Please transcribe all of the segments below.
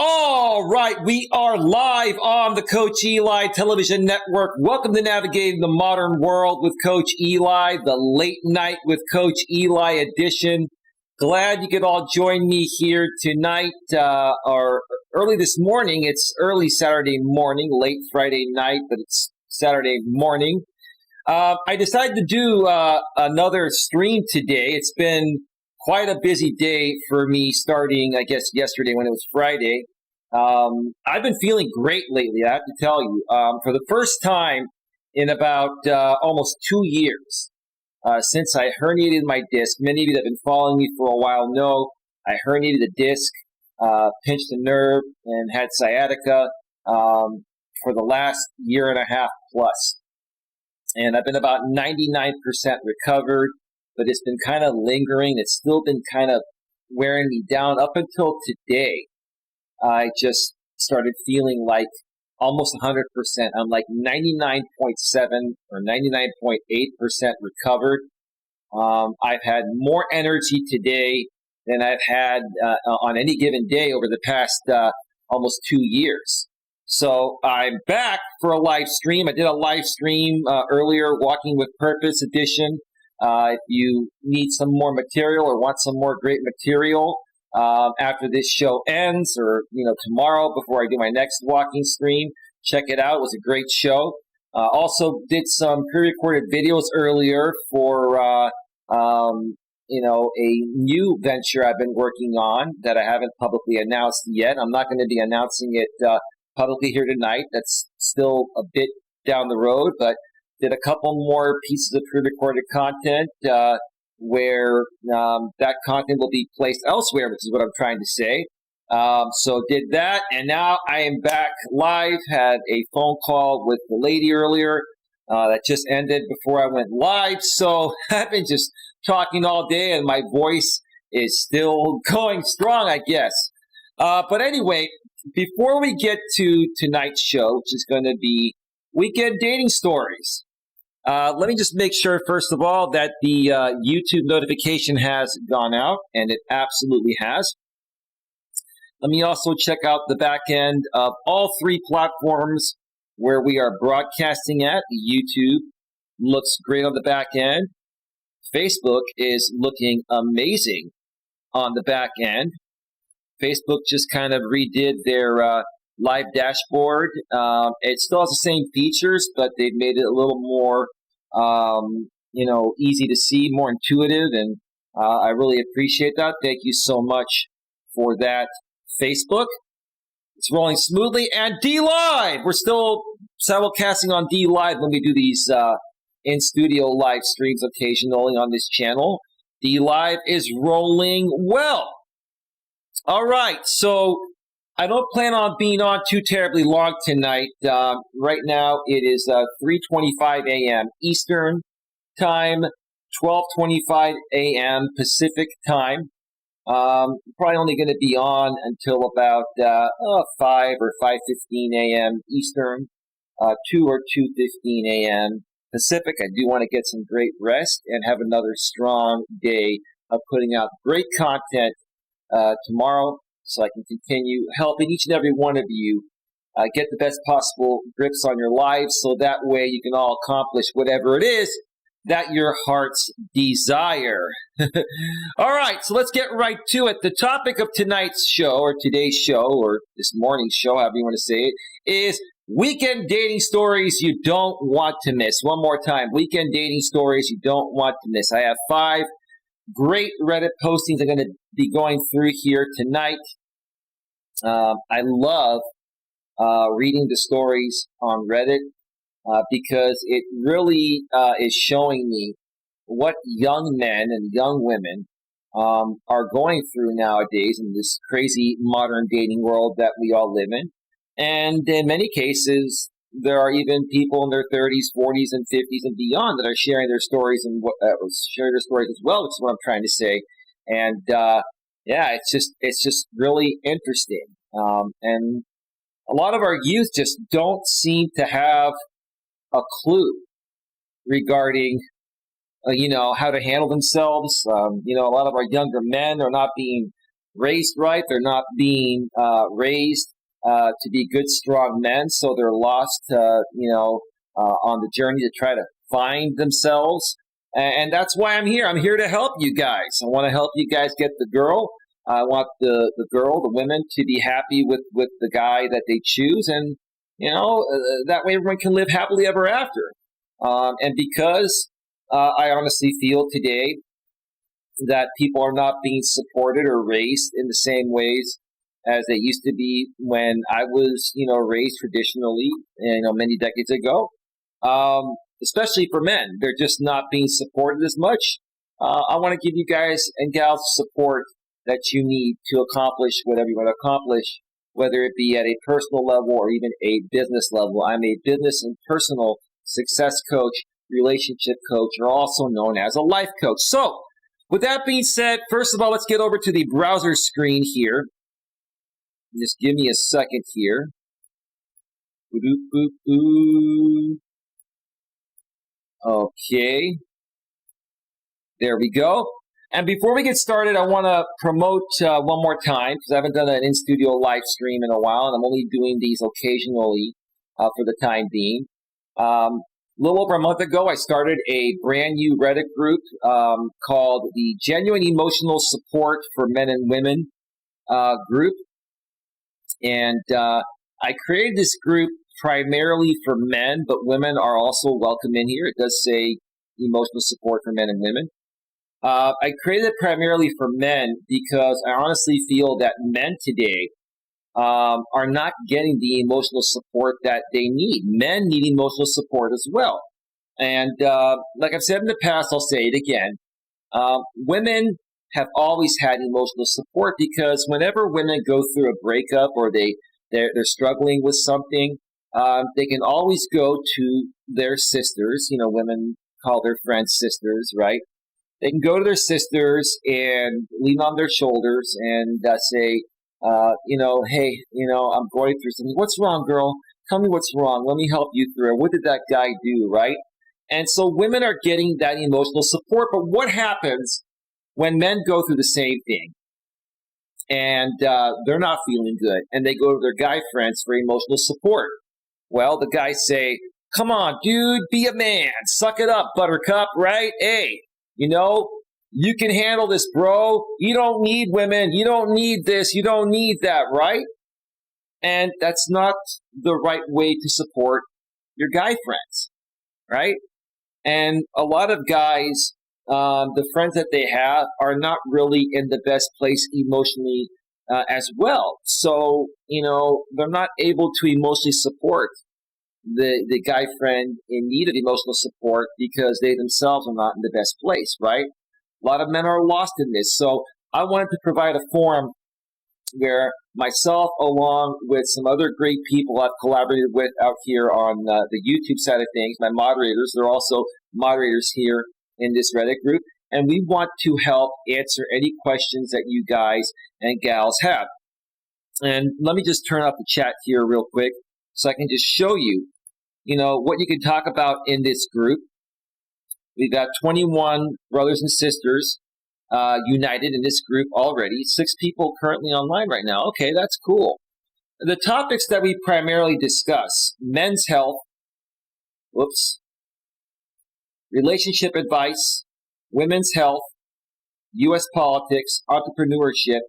All right, we are live on the Coach Eli television network. Welcome to Navigating the Modern World with Coach Eli, the late night with Coach Eli edition. Glad you could all join me here tonight or early this morning. It's early Saturday morning, late Friday night, but it's Saturday morning. I decided to do another stream today. It's been quite a busy day for me starting, I guess, yesterday when it was Friday. I've been feeling great lately, I have to tell you. For the first time in about almost 2 years since I herniated my disc. Many of you that have been following me for a while know I herniated a disc, pinched a nerve, and had sciatica for the last year and a half plus. And I've been about 99% recovered, but it's been kind of lingering. It's still been kind of wearing me down up until today. I just started feeling like almost 100%. I'm like 99.7 or 99.8% recovered. I've had more energy today than I've had on any given day over the past almost 2 years. So I'm back for a live stream. I did a live stream earlier, Walking with Purpose edition. If you need some more material or want some more great material after this show ends, or tomorrow before I do my next walking stream, check it out. It was a great show. Also did some pre-recorded videos earlier for a new venture I've been working on that I haven't publicly announced yet. I'm not going to be announcing it publicly here tonight. That's still a bit down the road, but did a couple more pieces of pre-recorded content where that content will be placed elsewhere, which is what I'm trying to say. So did that, and now I am back live. Had a phone call with the lady earlier that just ended before I went live. So I've been just talking all day, and my voice is still going strong, I guess. But anyway, before we get to tonight's show, which is going to be Weekend Dating Stories, let me just make sure, first of all, that the YouTube notification has gone out, and it absolutely has. Let me also check out the back end of all three platforms where we are broadcasting at. YouTube looks great on the back end. Facebook is looking amazing on the back end. Facebook just kind of redid their live dashboard. It still has the same features, but they've made it a little more, easy to see, more intuitive, and I really appreciate that. Thank you so much for that, Facebook. It's rolling smoothly. And D-Live! We're still simulcasting on D-Live when we do these in-studio live streams occasionally on this channel. D-Live is rolling well. All right, so I don't plan on being on too terribly long tonight. Right now it is 3:25 a.m. Eastern Time, 12:25 a.m. Pacific Time. Probably only going to be on until about 5 or 5:15 a.m. Eastern, 2 or 2:15 a.m. Pacific. I do want to get some great rest and have another strong day of putting out great content tomorrow, so I can continue helping each and every one of you get the best possible grips on your lives, so that way you can all accomplish whatever it is that your hearts desire. All right, so let's get right to it. The topic of tonight's show, or today's show, or this morning's show, however you want to say it, is weekend dating stories you don't want to miss. One more time, weekend dating stories you don't want to miss. I have 5 great Reddit postings I'm going to be going through here tonight. I love reading the stories on Reddit because it really is showing me what young men and young women are going through nowadays in this crazy modern dating world that we all live in. And in many cases, there are even people in their 30s, 40s, and 50s and beyond that are sharing their stories and sharing their stories as well, which is what I'm trying to say. And it's just really interesting. And a lot of our youth just don't seem to have a clue regarding, how to handle themselves. A lot of our younger men are not being raised right. They're not being raised to be good, strong men. So they're lost, on the journey to try to find themselves. And that's why I'm here. I'm here to help you guys. I want to help you guys get the girl. I want the girl, the women, to be happy with the guy that they choose. And, that way everyone can live happily ever after. And because I honestly feel today that people are not being supported or raised in the same ways as they used to be when I was, raised traditionally, many decades ago. Especially for men, they're just not being supported as much. I want to give you guys and gals support that you need to accomplish whatever you want to accomplish, whether it be at a personal level or even a business level. I'm a business and personal success coach, relationship coach, or also known as a life coach. So, with that being said, first of all, let's get over to the browser screen here. Just give me a second here. Okay. There we go. And before we get started, I want to promote one more time, because I haven't done an in-studio live stream in a while, and I'm only doing these occasionally for the time being. A little over a month ago, I started a brand new Reddit group called the Genuine Emotional Support for Men and Women group. And I created this group primarily for men, but women are also welcome in here. It does say emotional support for men and women. I created it primarily for men because I honestly feel that men today are not getting the emotional support that they need. Men need emotional support as well. And like I've said in the past, I'll say it again. Women have always had emotional support because whenever women go through a breakup or they're struggling with something, they can always go to their sisters. Women call their friends sisters, right? They can go to their sisters and lean on their shoulders and say, hey, I'm going through something. What's wrong, girl? Tell me what's wrong. Let me help you through it. What did that guy do, right? And so women are getting that emotional support. But what happens when men go through the same thing and they're not feeling good and they go to their guy friends for emotional support? Well, the guys say, come on, dude, be a man. Suck it up, buttercup, right? Hey, you can handle this, bro. You don't need women. You don't need this. You don't need that, right? And that's not the right way to support your guy friends, right? And a lot of guys, the friends that they have are not really in the best place emotionally as well. So, they're not able to emotionally support the guy friend in need of emotional support because they themselves are not in the best place, right? A lot of men are lost in this. So I wanted to provide a forum where myself, along with some other great people I've collaborated with out here on the YouTube side of things, my moderators, they're also moderators here in this Reddit group, and we want to help answer any questions that you guys and gals have. And let me just turn off the chat here real quick so I can just show you, what you can talk about in this group. We've got 21 brothers and sisters united in this group already. 6 people currently online right now. Okay, that's cool. The topics that we primarily discuss: men's health, relationship advice, women's health, U.S. politics, entrepreneurship,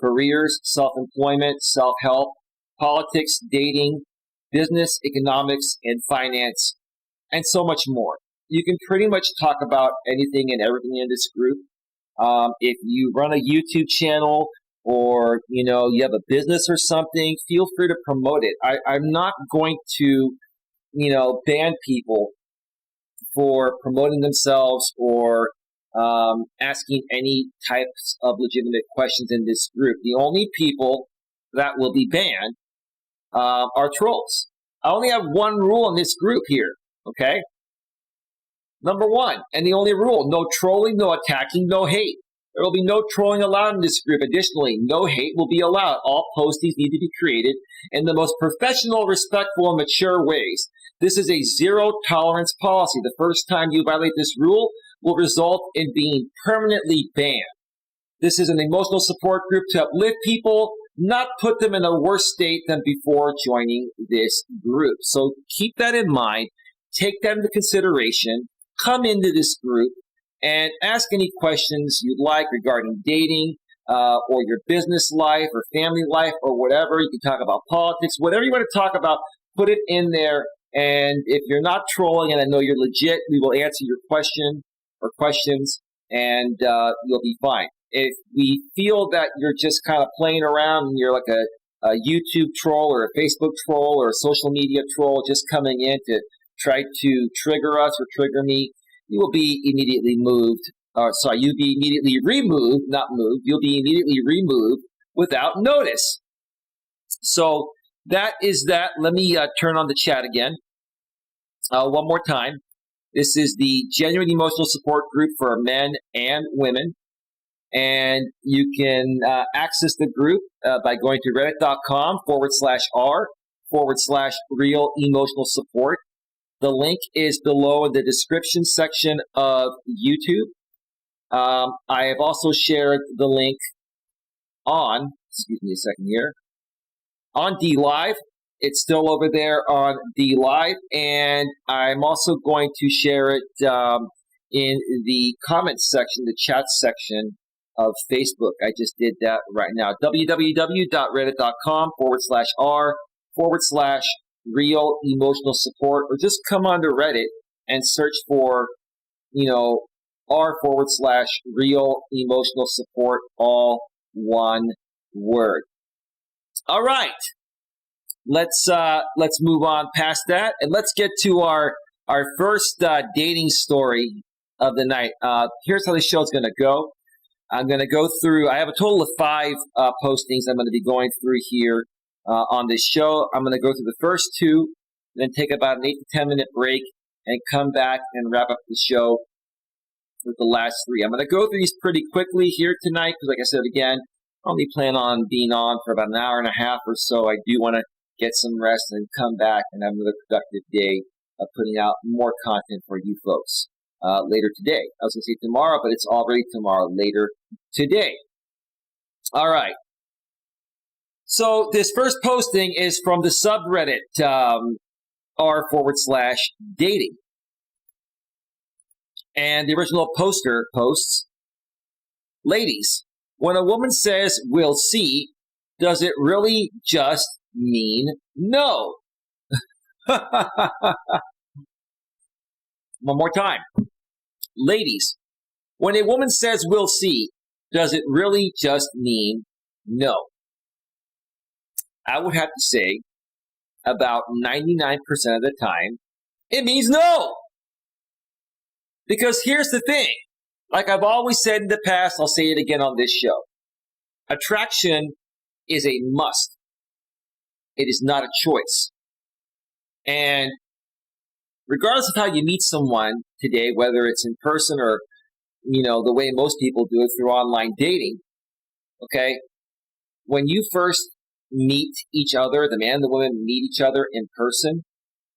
careers, self-employment, self-help, politics, dating, business, economics, and finance, and so much more. You can pretty much talk about anything and everything in this group. If you run a YouTube channel or, you have a business or something, feel free to promote it. I'm not going to, ban people for promoting themselves or asking any types of legitimate questions in this group. The only people that will be banned are trolls. I only have one rule in this group here, okay? Number 1, and the only rule: no trolling, no attacking, no hate. There will be no trolling allowed in this group. Additionally, no hate will be allowed. All postings need to be created in the most professional, respectful, and mature ways. This is a zero-tolerance policy. The first time you violate this rule will result in being permanently banned. This is an emotional support group to uplift people, not put them in a worse state than before joining this group. So keep that in mind. Take that into consideration. Come into this group and ask any questions you'd like regarding dating or your business life or family life or whatever. You can talk about politics, whatever you want to talk about, put it in there. And if you're not trolling and I know you're legit, we will answer your question or questions and you'll be fine. If we feel that you're just kind of playing around and you're like a YouTube troll or a Facebook troll or a social media troll just coming in to try to trigger us or trigger me, you will be immediately moved. You'll be immediately removed, not moved. You'll be immediately removed without notice. So that is that. Let me turn on the chat again. One more time. This is the Genuine Emotional Support Group for men and women. And you can access the group by going to reddit.com/r/real emotional support. The link is below in the description section of YouTube. I have also shared the link on, excuse me a second here, on DLive. It's still over there on DLive. And I'm also going to share it in the comments section, the chat section of Facebook. I just did that right now. www.reddit.com/r/real emotional support, or just come onto Reddit and search for, r/real emotional support, all one word. All right. Let's move on past that and let's get to our first dating story of the night. Here's how the show's going to go. I'm going to go through, I have a total of 5 postings I'm going to be going through here on this show. I'm going to go through the first 2, then take about an 8 to 10 minute break and come back and wrap up the show with the last 3. I'm going to go through these pretty quickly here tonight because, like I said, again, I only plan on being on for about an hour and a half or so. I do want to get some rest and come back and have another productive day of putting out more content for you folks. Later today. I was going to say tomorrow, but it's already tomorrow, later today. All right. So this first posting is from the subreddit r/dating. And the original poster posts, ladies, when a woman says we'll see, does it really just mean no? One more time. Ladies, when a woman says we'll see, does it really just mean no? I would have to say about 99% of the time, it means no. Because here's the thing. Like I've always said in the past, I'll say it again on this show. Attraction is a must. It is not a choice. And regardless of how you meet someone today, whether it's in person or, the way most people do it through online dating, okay, when you first meet each other, the man and the woman meet each other in person,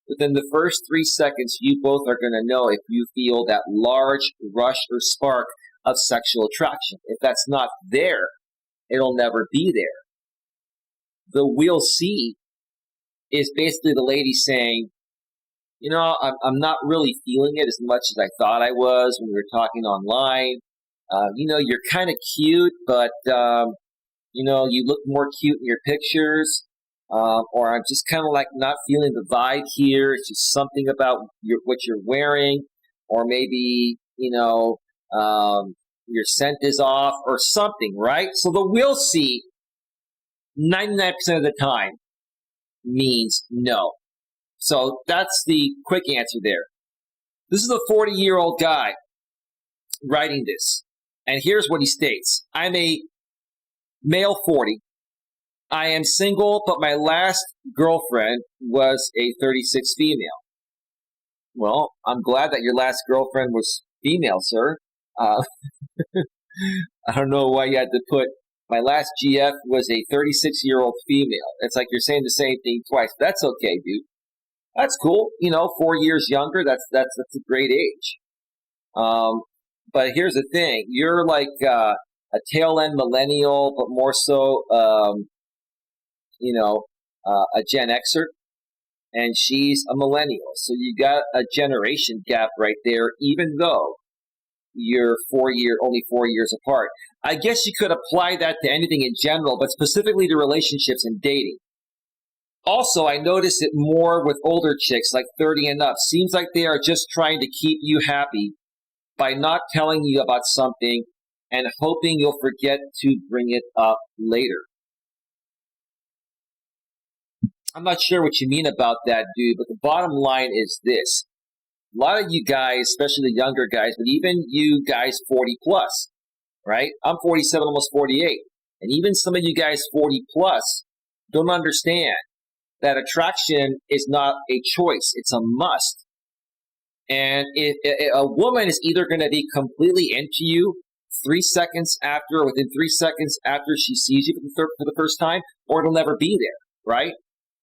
within the first 3 seconds, you both are going to know if you feel that large rush or spark of sexual attraction. If that's not there, it'll never be there. The we'll see is basically the lady saying, I'm not really feeling it as much as I thought I was when we were talking online. You're kind of cute, but, you look more cute in your pictures. Or I'm just kind of like not feeling the vibe here. It's just something about what you're wearing. Or maybe, your scent is off or something, right? So the we'll see 99% of the time means no. So that's the quick answer there. This is a 40-year-old guy writing this. And here's what he states. I'm a male 40. I am single, but my last girlfriend was a 36 female. Well, I'm glad that your last girlfriend was female, sir. I don't know why you had to put my last GF was a 36-year-old female. It's like you're saying the same thing twice. That's okay, dude. That's cool. 4 years younger, that's a great age. But here's the thing. You're like a tail end millennial, but more so, a Gen Xer, and she's a millennial. So you got a generation gap right there, even though you're only 4 years apart. I guess you could apply that to anything in general, but specifically to relationships and dating. Also, I notice it more with older chicks, like 30 and up. Seems like they are just trying to keep you happy by not telling you about something and hoping you'll forget to bring it up later. I'm not sure what you mean about that, dude, but the bottom line is this. A lot of you guys, especially the younger guys, but even you guys 40 plus, right? I'm 47, almost 48. And even some of you guys 40 plus don't understand that attraction is not a choice. It's a must. And if a woman is either going to be completely into you 3 seconds after, or within 3 seconds after she sees you for the first time, or it'll never be there, right?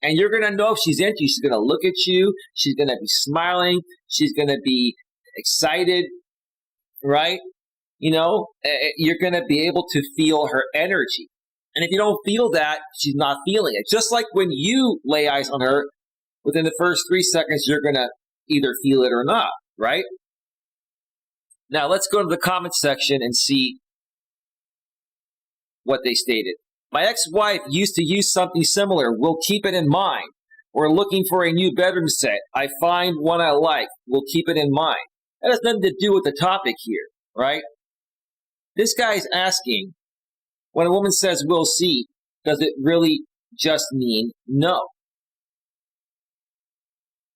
And you're going to know if she's into you. She's going to look at you. She's going to be smiling. She's going to be excited, right? You're going to be able to feel her energy. And if you don't feel that, she's not feeling it. Just like when you lay eyes on her, within the first 3 seconds, you're going to either feel it or not, right? Now, let's go to the comment section and see what they stated. My ex-wife used to use something similar. We'll keep it in mind. We're looking for a new bedroom set. I find one I like. We'll keep it in mind. That has nothing to do with the topic here, right? This guy's asking, when a woman says we'll see, does it really just mean no?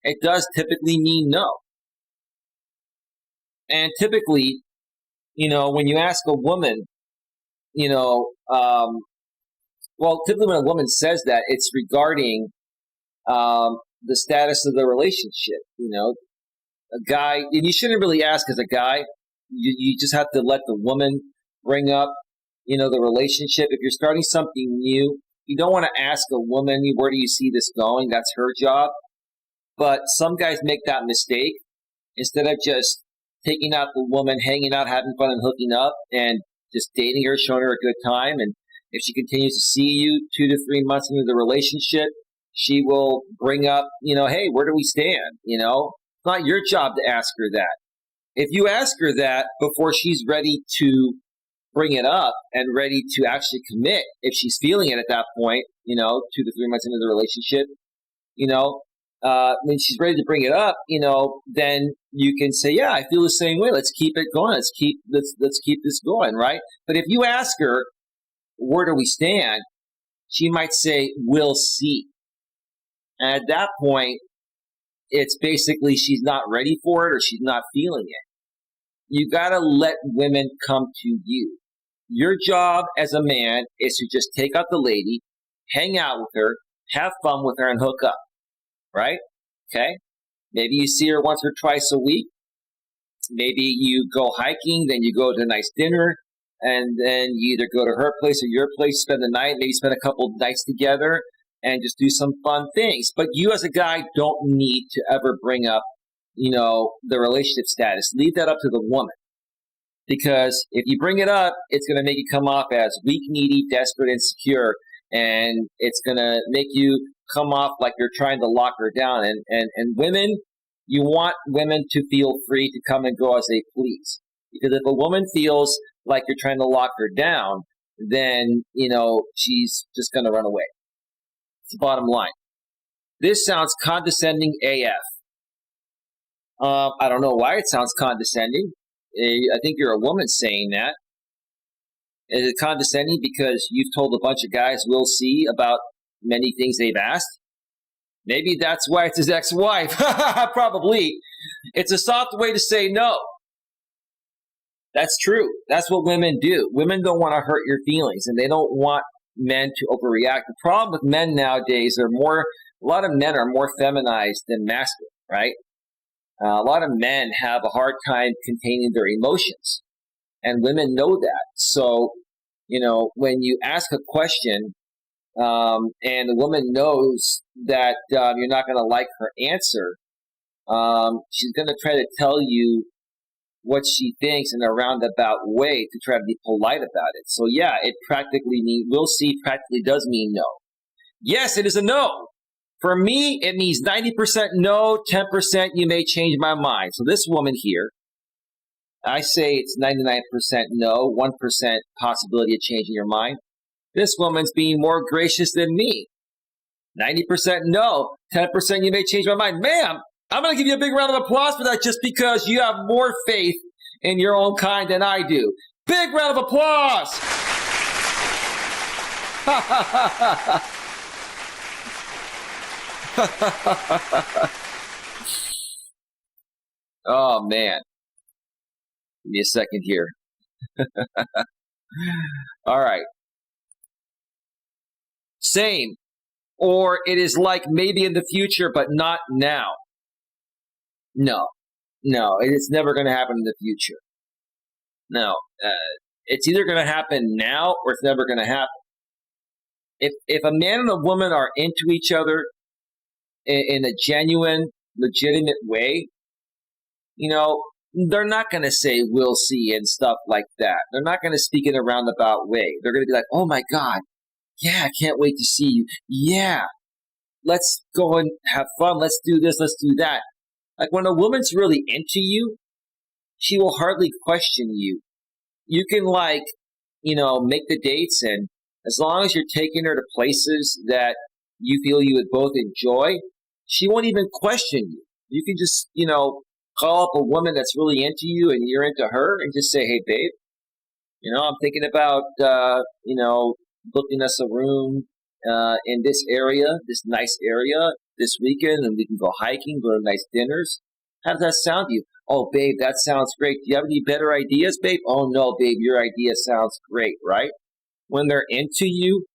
It does typically mean no. And typically, when you ask a woman, typically when a woman says that, it's regarding the status of the relationship. A guy, and you shouldn't really ask as a guy. You just have to let the woman bring up, the relationship. If you're starting something new, you don't want to ask a woman, where do you see this going? That's her job. But some guys make that mistake. Instead of just taking out the woman, hanging out, having fun, and hooking up, and just dating her, showing her a good time, and if she continues to see you 2 to 3 months into the relationship, she will bring up, hey, where do we stand? It's not your job to ask her that. If you ask her that before she's ready to bring it up and ready to actually commit, if she's feeling it at that point, 2 to 3 months into the relationship, when she's ready to bring it up, then you can say, yeah, I feel the same way. Let's keep it going. Let's keep this going, right? But if you ask her, where do we stand? She might say, we'll see. And at that point, it's basically she's not ready for it or she's not feeling it. You got to let women come to you. Your job as a man is to just take out the lady, hang out with her, have fun with her, and hook up. Right? Okay? Maybe you see her once or twice a week. Maybe you go hiking, then you go to a nice dinner, and then you either go to her place or your place, spend the night, maybe spend a couple of nights together, and just do some fun things. But you as a guy don't need to ever bring up, the relationship status. Leave that up to the woman. Because if you bring it up, it's going to make you come off as weak, needy, desperate, insecure, and it's going to make you come off like you're trying to lock her down. And women, you want women to feel free to come and go as they please. Because if a woman feels like you're trying to lock her down, then, she's just going to run away. It's the bottom line. This sounds condescending AF. I don't know why it sounds condescending. I think you're a woman saying that. Is it condescending because you've told a bunch of guys we'll see about many things they've asked? Maybe that's why it's his ex-wife. Probably. It's a soft way to say no. That's true. That's what women do. Women don't want to hurt your feelings, and they don't want men to overreact. The problem with men nowadays a lot of men are more feminized than masculine, right? A lot of men have a hard time containing their emotions, and women know that. So, when you ask a question, and the woman knows that you're not going to like her answer, she's going to try to tell you what she thinks in a roundabout way to try to be polite about it. So yeah, it practically we'll see practically does mean no. Yes, it is a no. For me, it means 90% no, 10% you may change my mind. So this woman here, I say it's 99% no, 1% possibility of changing your mind. This woman's being more gracious than me. 90% no, 10% you may change my mind. Ma'am, I'm going to give you a big round of applause for that just because you have more faith in your own kind than I do. Big round of applause! Oh, man. Give me a second here. All right. Same. Or it is like maybe in the future, but not now. No, it's never going to happen in the future. No, it's either going to happen now or it's never going to happen. If a man and a woman are into each other in a genuine, legitimate way, they're not going to say we'll see and stuff like that. They're not going to speak in a roundabout way. They're going to be like, oh my God, yeah, I can't wait to see you. Yeah, let's go and have fun. Let's do this. Let's do that. Like when a woman's really into you, she will hardly question you. You can make the dates, and as long as you're taking her to places that you feel you would both enjoy, she won't even question you. You can just, call up a woman that's really into you and you're into her and just say, hey, babe, I'm thinking about, booking us a room in this area, this nice area this weekend, and we can go hiking, go to nice dinners. How does that sound to you? Oh, babe, that sounds great. Do you have any better ideas, babe? Oh, no, babe, your idea sounds great, right? When they're into you,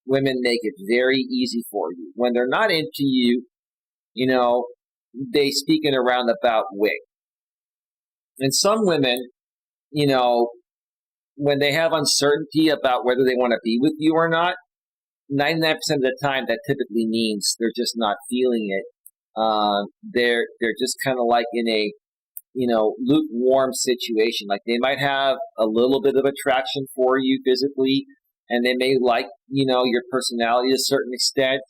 women make it very easy for you. When they're not into you, they speak in a roundabout way. And some women, when they have uncertainty about whether they want to be with you or not, 99% of the time that typically means they're just not feeling it. They're just kind of like in a lukewarm situation. Like they might have a little bit of attraction for you physically, and they may like your personality to a certain extent,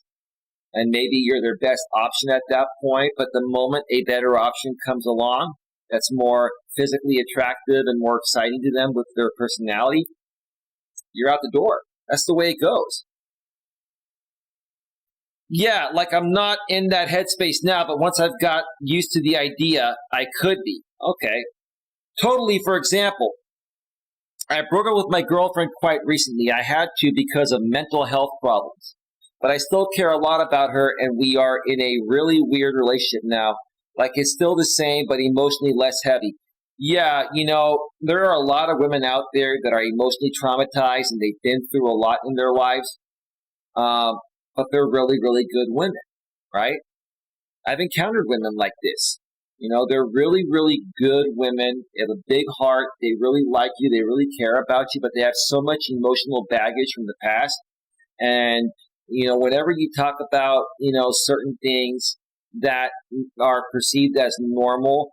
and maybe you're their best option at that point. But the moment a better option comes along that's more physically attractive and more exciting to them with their personality, you're out the door. That's the way it goes. Yeah, like I'm not in that headspace now, but once I've got used to the idea, I could be. Okay. Totally, for example, I broke up with my girlfriend quite recently. I had to because of mental health problems. But I still care a lot about her, and we are in a really weird relationship now. Like it's still the same, but emotionally less heavy. Yeah, there are a lot of women out there that are emotionally traumatized, and they've been through a lot in their lives. But they're really, really good women, right? I've encountered women like this. They're really, really good women. They have a big heart. They really like you. They really care about you, but they have so much emotional baggage from the past. And, whenever you talk about, certain things that are perceived as normal,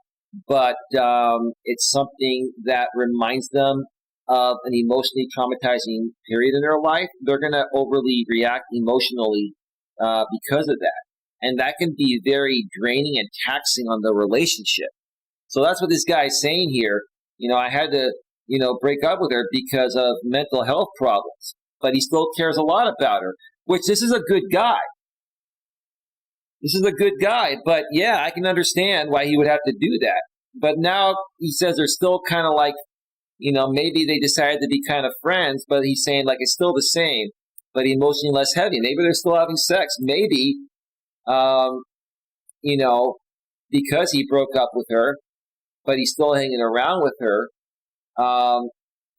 but it's something that reminds them of an emotionally traumatizing period in their life, they're going to overly react emotionally because of that. And that can be very draining and taxing on the relationship. So that's what this guy is saying here. I had to, break up with her because of mental health problems. But he still cares a lot about her, which this is a good guy. This is a good guy. But yeah, I can understand why he would have to do that. But now he says they're still kind of like, maybe they decided to be kind of friends, but he's saying like it's still the same, but emotionally less heavy. Maybe they're still having sex. Maybe, because he broke up with her, but he's still hanging around with her,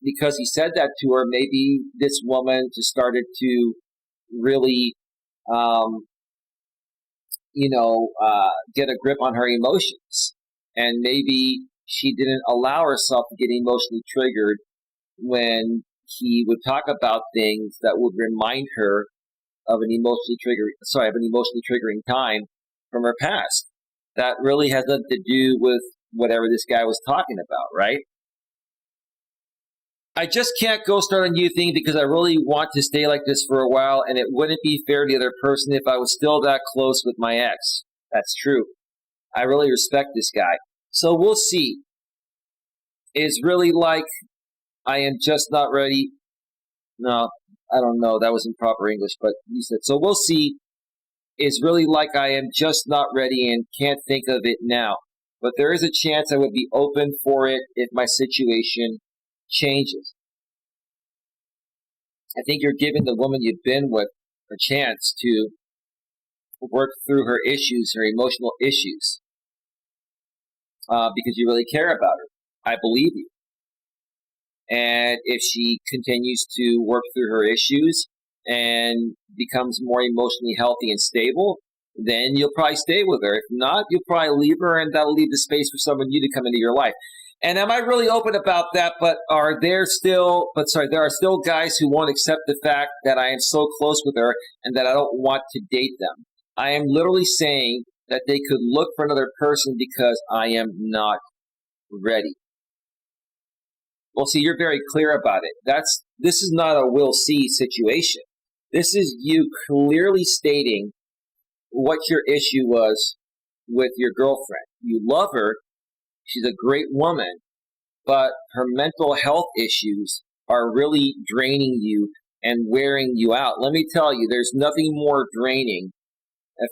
because he said that to her, maybe this woman just started to really, get a grip on her emotions. And maybe she didn't allow herself to get emotionally triggered when he would talk about things that would remind her of an emotionally triggering time from her past. That really has nothing to do with whatever this guy was talking about, right? I just can't go start a new thing because I really want to stay like this for a while, and it wouldn't be fair to the other person if I was still that close with my ex. That's true. I really respect this guy. So we'll see. It's really like I am just not ready. No, I don't know. That was improper English, but he said, so we'll see. It's really like I am just not ready and can't think of it now. But there is a chance I would be open for it if my situation changes. I think you're giving the woman you've been with a chance to work through her issues, her emotional issues, because you really care about her. I believe you. And if she continues to work through her issues and becomes more emotionally healthy and stable, then you'll probably stay with her. If not, you'll probably leave her, and that'll leave the space for someone new to come into your life. And am I really open about that? But there are still guys who won't accept the fact that I am so close with her and that I don't want to date them. I am literally saying that they could look for another person because I am not ready. Well, see, you're very clear about it. This is not a will see situation. This is you clearly stating what your issue was with your girlfriend. You love her. She's a great woman, but her mental health issues are really draining you and wearing you out. Let me tell you, there's nothing more draining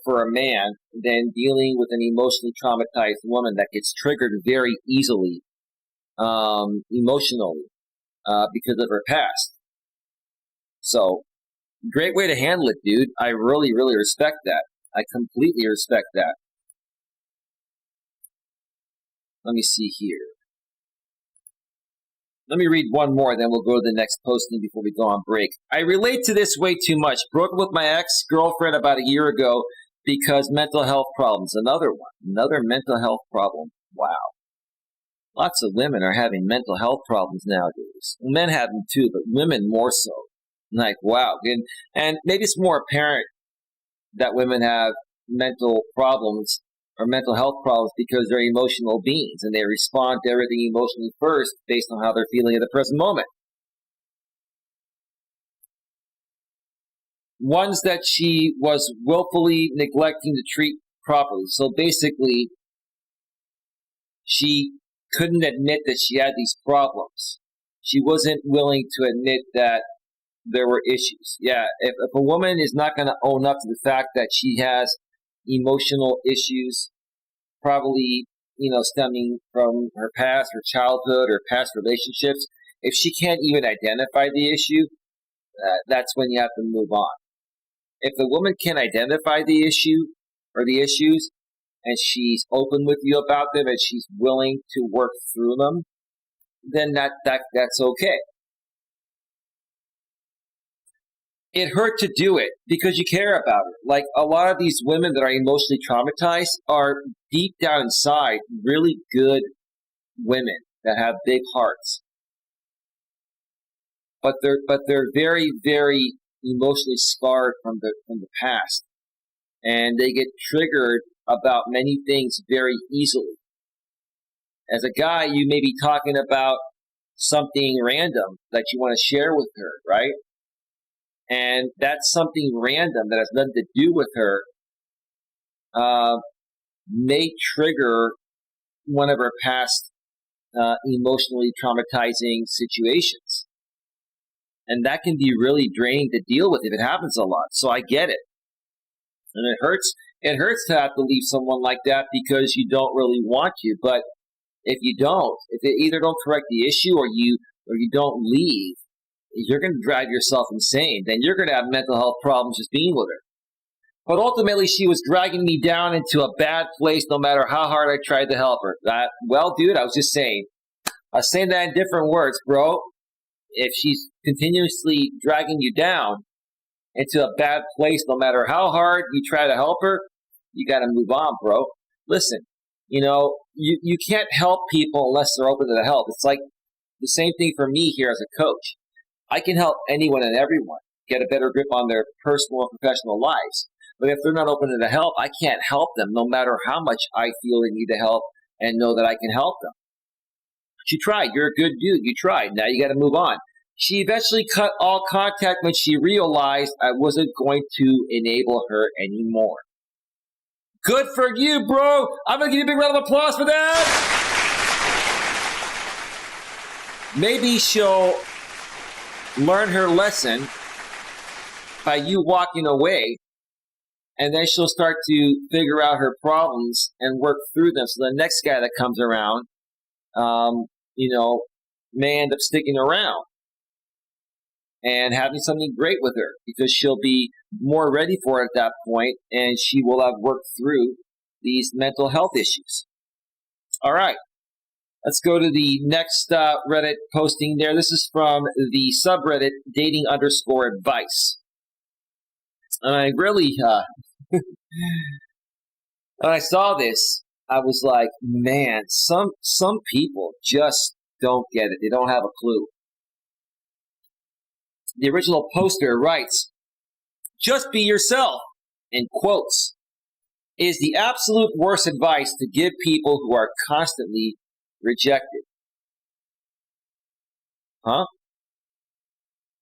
for a man than dealing with an emotionally traumatized woman that gets triggered very easily emotionally because of her past. So, great way to handle it, dude. I really, really respect that. I completely respect that. Let me see here. Let me read one more, then we'll go to the next posting before we go on break. I relate to this way too much. Broke with my ex-girlfriend about a year ago because mental health problems. Another mental health problem. Wow. Lots of women are having mental health problems nowadays. Men have them too, but women more so. Like, wow. And maybe it's more apparent that women have mental problems or mental health problems because they're emotional beings and they respond to everything emotionally first based on how they're feeling at the present moment. Ones that she was willfully neglecting to treat properly. So basically, she couldn't admit that she had these problems. She wasn't willing to admit that there were issues. Yeah, if a woman is not going to own up to the fact that she has emotional issues, probably, stemming from her past, her childhood, or past relationships, if she can't even identify the issue, that's when you have to move on. If the woman can identify the issue or the issues, and she's open with you about them, and she's willing to work through them, then that's okay. It hurt to do it because you care about her. Like a lot of these women that are emotionally traumatized are deep down inside really good women that have big hearts. But they're very, very emotionally scarred from the past. And they get triggered about many things very easily. As a guy, you may be talking about something random that you want to share with her, right? And that's something random that has nothing to do with her may trigger one of her past emotionally traumatizing situations. And that can be really draining to deal with if it happens a lot. So I get it. And it hurts. It hurts to have to leave someone like that because you don't really want to. But if you either don't correct the issue or you don't leave, you're going to drive yourself insane. Then you're going to have mental health problems just being with her. But ultimately, she was dragging me down into a bad place no matter how hard I tried to help her. Well, dude, I was just saying. I was saying that in different words, bro. If she's continuously dragging you down into a bad place no matter how hard you try to help her, you got to move on, bro. Listen, you can't help people unless they're open to the help. It's like the same thing for me here as a coach. I can help anyone and everyone get a better grip on their personal and professional lives. But if they're not open to the help, I can't help them no matter how much I feel they need the help and know that I can help them. But you tried. You're a good dude. You tried. Now you got to move on. She eventually cut all contact when she realized I wasn't going to enable her anymore. Good for you, bro. I'm going to give you a big round of applause for that. Maybe she'll learn her lesson by you walking away, and then she'll start to figure out her problems and work through them. So the next guy that comes around, may end up sticking around and having something great with her because she'll be more ready for it at that point, and she will have worked through these mental health issues. All right. Let's go to the next Reddit posting there. This is from the subreddit dating_advice. And I really, when I saw this, I was like, man, some people just don't get it. They don't have a clue. The original poster writes, "Just be yourself," in quotes, is the absolute worst advice to give people who are constantly rejected. Huh?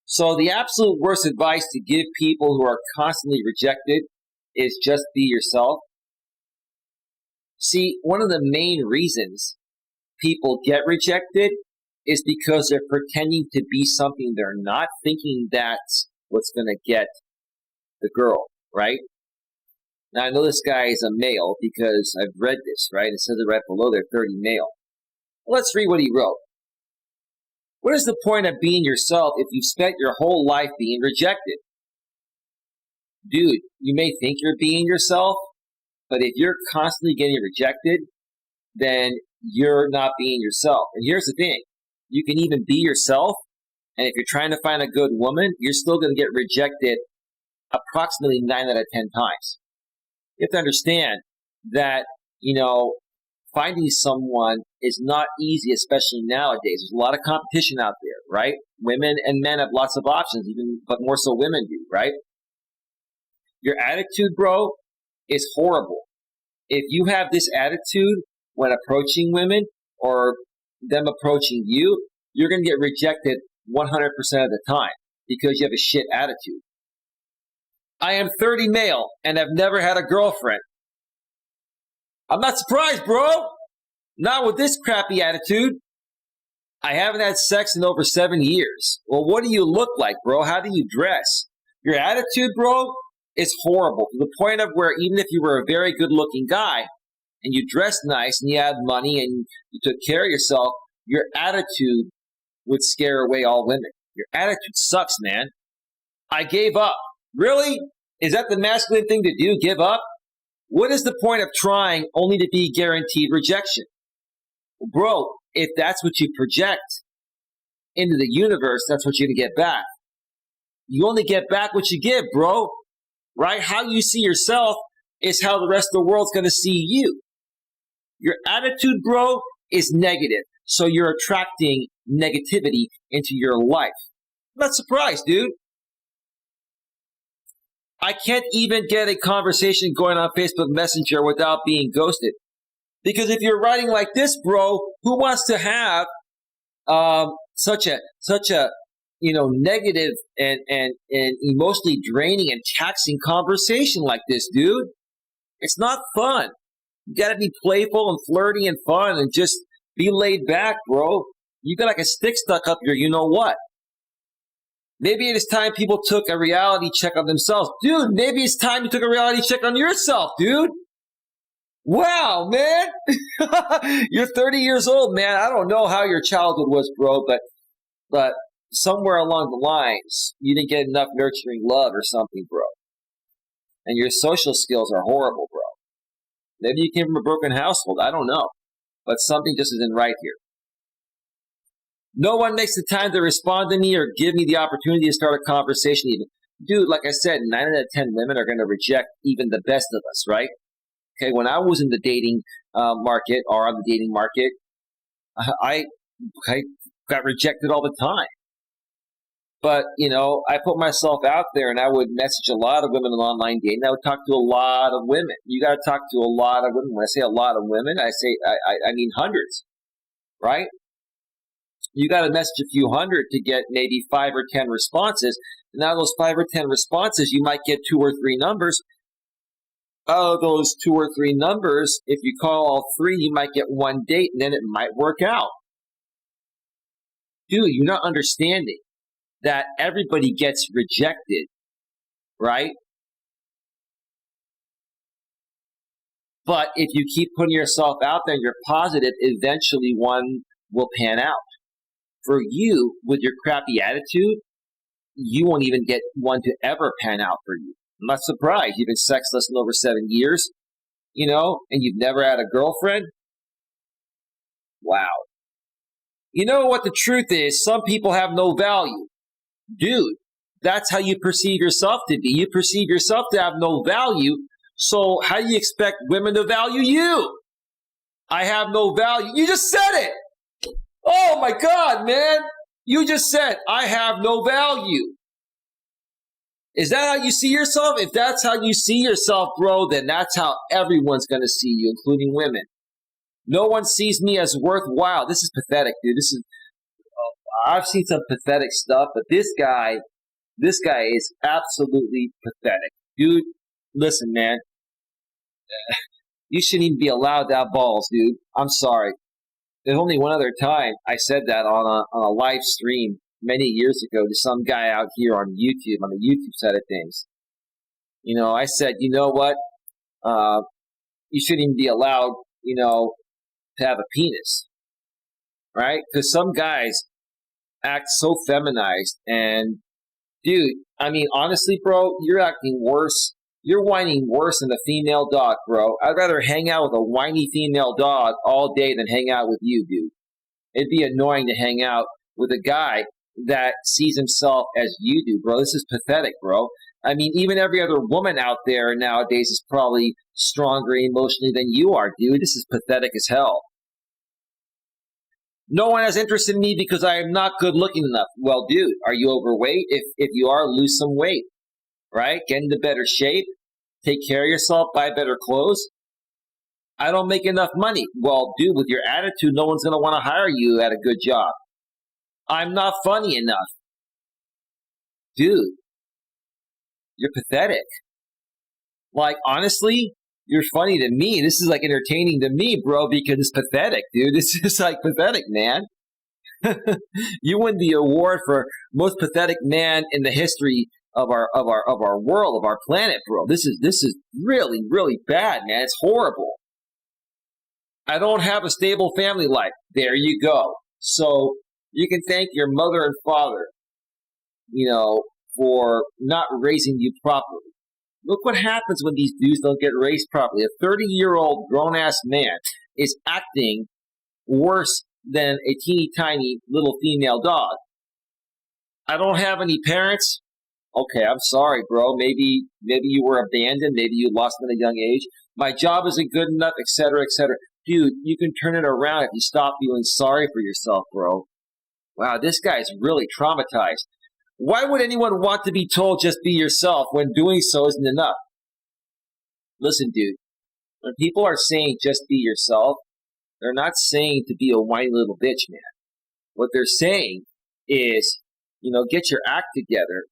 So the absolute worst advice to give people who are constantly rejected is just be yourself. See, one of the main reasons people get rejected is because they're pretending to be something they're not, thinking that's what's going to get the girl, right? Now, I know this guy is a male because I've read this, right? It says it right below there, 30 male. Let's read what he wrote. What is the point of being yourself if you've spent your whole life being rejected? Dude, you may think you're being yourself, but if you're constantly getting rejected, then you're not being yourself. And here's the thing. You can even be yourself, and if you're trying to find a good woman, you're still going to get rejected approximately 9 out of 10 times. You have to understand that, finding someone is not easy, especially nowadays. There's a lot of competition out there, right? Women and men have lots of options, but more so women do, right? Your attitude, bro, is horrible. If you have this attitude when approaching women or them approaching you, you're going to get rejected 100% of the time because you have a shit attitude. I am 30 male and have never had a girlfriend. I'm not surprised, bro. Not with this crappy attitude. I haven't had sex in over 7 years. Well, what do you look like, bro? How do you dress? Your attitude, bro, is horrible to the point of where even if you were a very good-looking guy and you dressed nice and you had money and you took care of yourself, your attitude would scare away all women. Your attitude sucks, man. I gave up. Really? Is that the masculine thing to do, give up? What is the point of trying only to be guaranteed rejection? Bro, if that's what you project into the universe, that's what you're going to get back. You only get back what you give, bro. Right? How you see yourself is how the rest of the world's going to see you. Your attitude, bro, is negative. So you're attracting negativity into your life. I'm not surprised, dude. I can't even get a conversation going on Facebook Messenger without being ghosted. Because if you're writing like this, bro, who wants to have such a negative and emotionally draining and taxing conversation like this, dude? It's not fun. You gotta be playful and flirty and fun and just be laid back, bro. You got like a stick stuck up your you-know-what. Maybe it is time people took a reality check on themselves. Dude, maybe it's time you took a reality check on yourself, dude. Wow, man. You're 30 years old, man. I don't know how your childhood was, bro, but somewhere along the lines, you didn't get enough nurturing love or something, bro. And your social skills are horrible, bro. Maybe you came from a broken household. I don't know. But something just isn't right here. No one makes the time to respond to me or give me the opportunity to start a conversation even. Dude, like I said, 9 out of 10 women are going to reject even the best of us, right? Okay, when I was in the dating market or on the dating market, I got rejected all the time. But, I put myself out there and I would message a lot of women on online dating. I would talk to a lot of women. You got to talk to a lot of women. When I say a lot of women, I mean hundreds, right? You got to message a few hundred to get maybe 5 or 10 responses. And out of those 5 or 10 responses, you might get 2 or 3 numbers. Out of those 2 or 3 numbers, if you call all 3, you might get 1 date, and then it might work out. Dude, you're not understanding that everybody gets rejected, right? But if you keep putting yourself out there and you're positive, eventually one will pan out. For you, with your crappy attitude, you won't even get one to ever pan out for you. I'm not surprised. You've been sexless in over 7 years, and you've never had a girlfriend. Wow. You know what the truth is? Some people have no value. Dude, that's how you perceive yourself to be. You perceive yourself to have no value, so how do you expect women to value you? I have no value. You just said it. Oh my God, man. You just said, I have no value. Is that how you see yourself? If that's how you see yourself, bro, then that's how everyone's going to see you, including women. No one sees me as worthwhile. This is pathetic, dude. I've seen some pathetic stuff, but this guy is absolutely pathetic. Dude, listen, man. You shouldn't even be allowed to have balls, dude. I'm sorry. There's only one other time I said that on a live stream many years ago to some guy out here on YouTube, on the YouTube side of things. I said, you know what? You shouldn't even be allowed, to have a penis, right? Because some guys act so feminized, and dude, I mean, honestly, bro, you're acting worse. You're whining worse than a female dog, bro. I'd rather hang out with a whiny female dog all day than hang out with you, dude. It'd be annoying to hang out with a guy that sees himself as you do, bro. This is pathetic, bro. I mean, even every other woman out there nowadays is probably stronger emotionally than you are, dude. This is pathetic as hell. No one has interest in me because I am not good looking enough. Well, dude, are you overweight? If you are, lose some weight, right? Get into better shape. Take care of yourself. Buy better clothes. I don't make enough money. Well, dude, with your attitude, no one's going to want to hire you at a good job. I'm not funny enough. Dude, you're pathetic. Like, honestly, you're funny to me. This is like entertaining to me, bro, because it's pathetic, dude. This is like pathetic, man. You win the award for most pathetic man in the history of our world, of our planet, bro. This is really, really bad, man. It's horrible. I don't have a stable family life. There you go. So you can thank your mother and father, for not raising you properly. Look what happens when these dudes don't get raised properly. A 30-year-old grown-ass man is acting worse than a teeny tiny little female dog. I don't have any parents. Okay, I'm sorry, bro. Maybe you were abandoned. Maybe you lost them at a young age. My job isn't good enough, etc., etc. Dude, you can turn it around if you stop feeling sorry for yourself, bro. Wow, this guy's really traumatized. Why would anyone want to be told just be yourself when doing so isn't enough? Listen, dude, when people are saying just be yourself, they're not saying to be a whiny little bitch, man. What they're saying is, get your act together,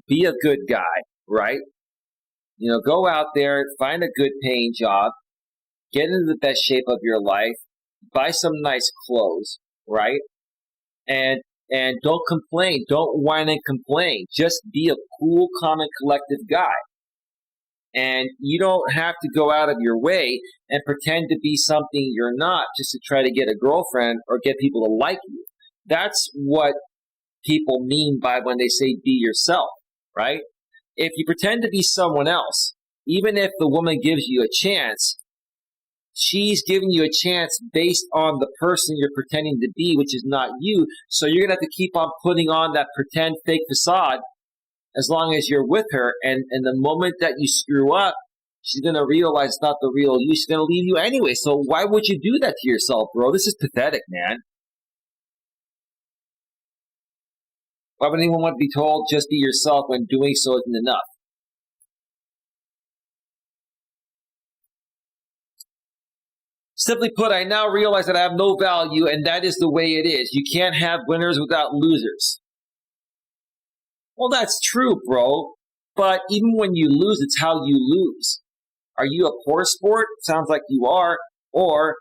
be a good guy, right? Go out there, find a good paying job, get into the best shape of your life, buy some nice clothes, right? And don't complain. Don't whine and complain. Just be a cool, calm, and collective guy. And you don't have to go out of your way and pretend to be something you're not just to try to get a girlfriend or get people to like you. That's what people mean by when they say be yourself, right? If you pretend to be someone else, even if the woman gives you a chance, she's giving you a chance based on the person you're pretending to be, which is not you. So you're going to have to keep on putting on that pretend fake facade as long as you're with her. And the moment that you screw up, she's going to realize it's not the real you. She's going to leave you anyway. So why would you do that to yourself, bro? This is pathetic, man. Why would anyone want to be told just be yourself when doing so isn't enough? Simply put, I now realize that I have no value, and that is the way it is. You can't have winners without losers. Well, that's true, bro. But even when you lose, it's how you lose. Are you a poor sport? Sounds like you are. Or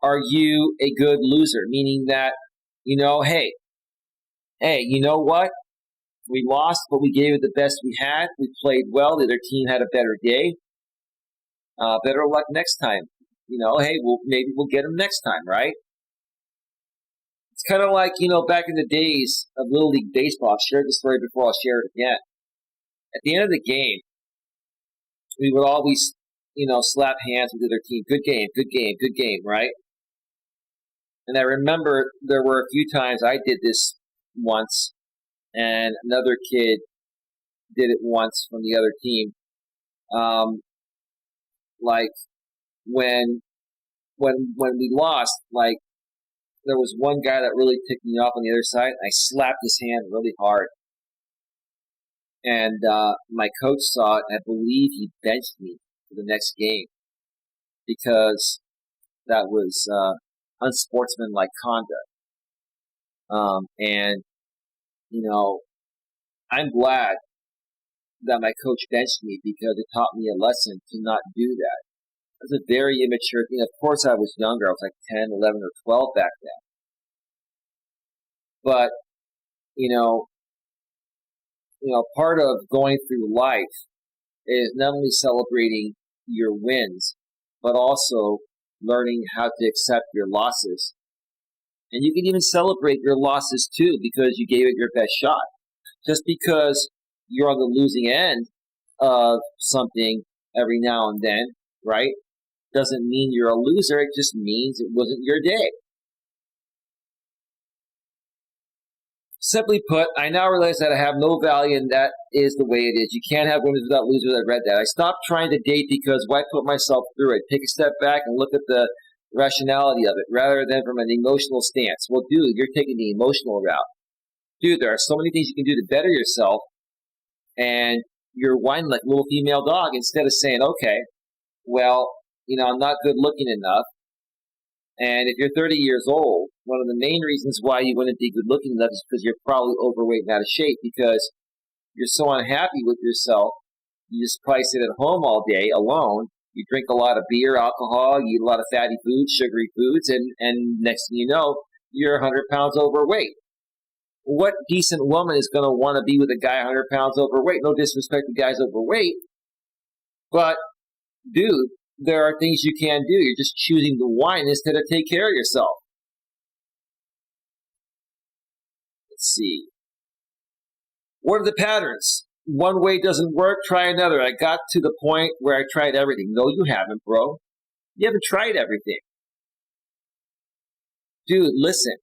are you a good loser? Meaning that, hey, you know what? We lost, but we gave it the best we had. We played well. The other team had a better day. Better luck next time. Hey, maybe we'll get them next time, right? It's kind of like, back in the days of Little League Baseball. I've shared the story before. I'll share it again. At the end of the game, we would always, slap hands with the other team. Good game, good game, good game, right? And I remember there were a few times I did this once, and another kid did it once from the other team. Like when we lost, like there was one guy that really ticked me off on the other side. I slapped his hand really hard, and my coach saw it. And I believe he benched me for the next game because that was unsportsmanlike conduct. And I'm glad that my coach benched me because it taught me a lesson to not do that. It was a very immature thing. Of course, I was younger. I was like 10, 11, or 12 back then. But, part of going through life is not only celebrating your wins, but also learning how to accept your losses. And you can even celebrate your losses too because you gave it your best shot. Just because you're on the losing end of something every now and then, right, doesn't mean you're a loser. It just means it wasn't your day. Simply put, I now realize that I have no value, and that is the way it is. You can't have winners without losers. I read that. I stopped trying to date because why put myself through it? Take a step back and look at the rationality of it rather than from an emotional stance. Well, dude, you're taking the emotional route. Dude, there are so many things you can do to better yourself, and you're whining like a little female dog instead of saying, okay, well, I'm not good looking enough. And if you're 30 years old, one of the main reasons why you wouldn't be good looking enough is because you're probably overweight and out of shape because you're so unhappy with yourself. You just probably sit at home all day alone. You drink a lot of beer, alcohol, you eat a lot of fatty foods, sugary foods, and next thing you know, you're 100 pounds overweight. What decent woman is going to want to be with a guy 100 pounds overweight? No disrespect to guys overweight, but dude, there are things you can do. You're just choosing to whine instead of take care of yourself. Let's see. What are the patterns? One way doesn't work, try another. I got to the point where I tried everything. No, you haven't, bro. You haven't tried everything. Dude, listen.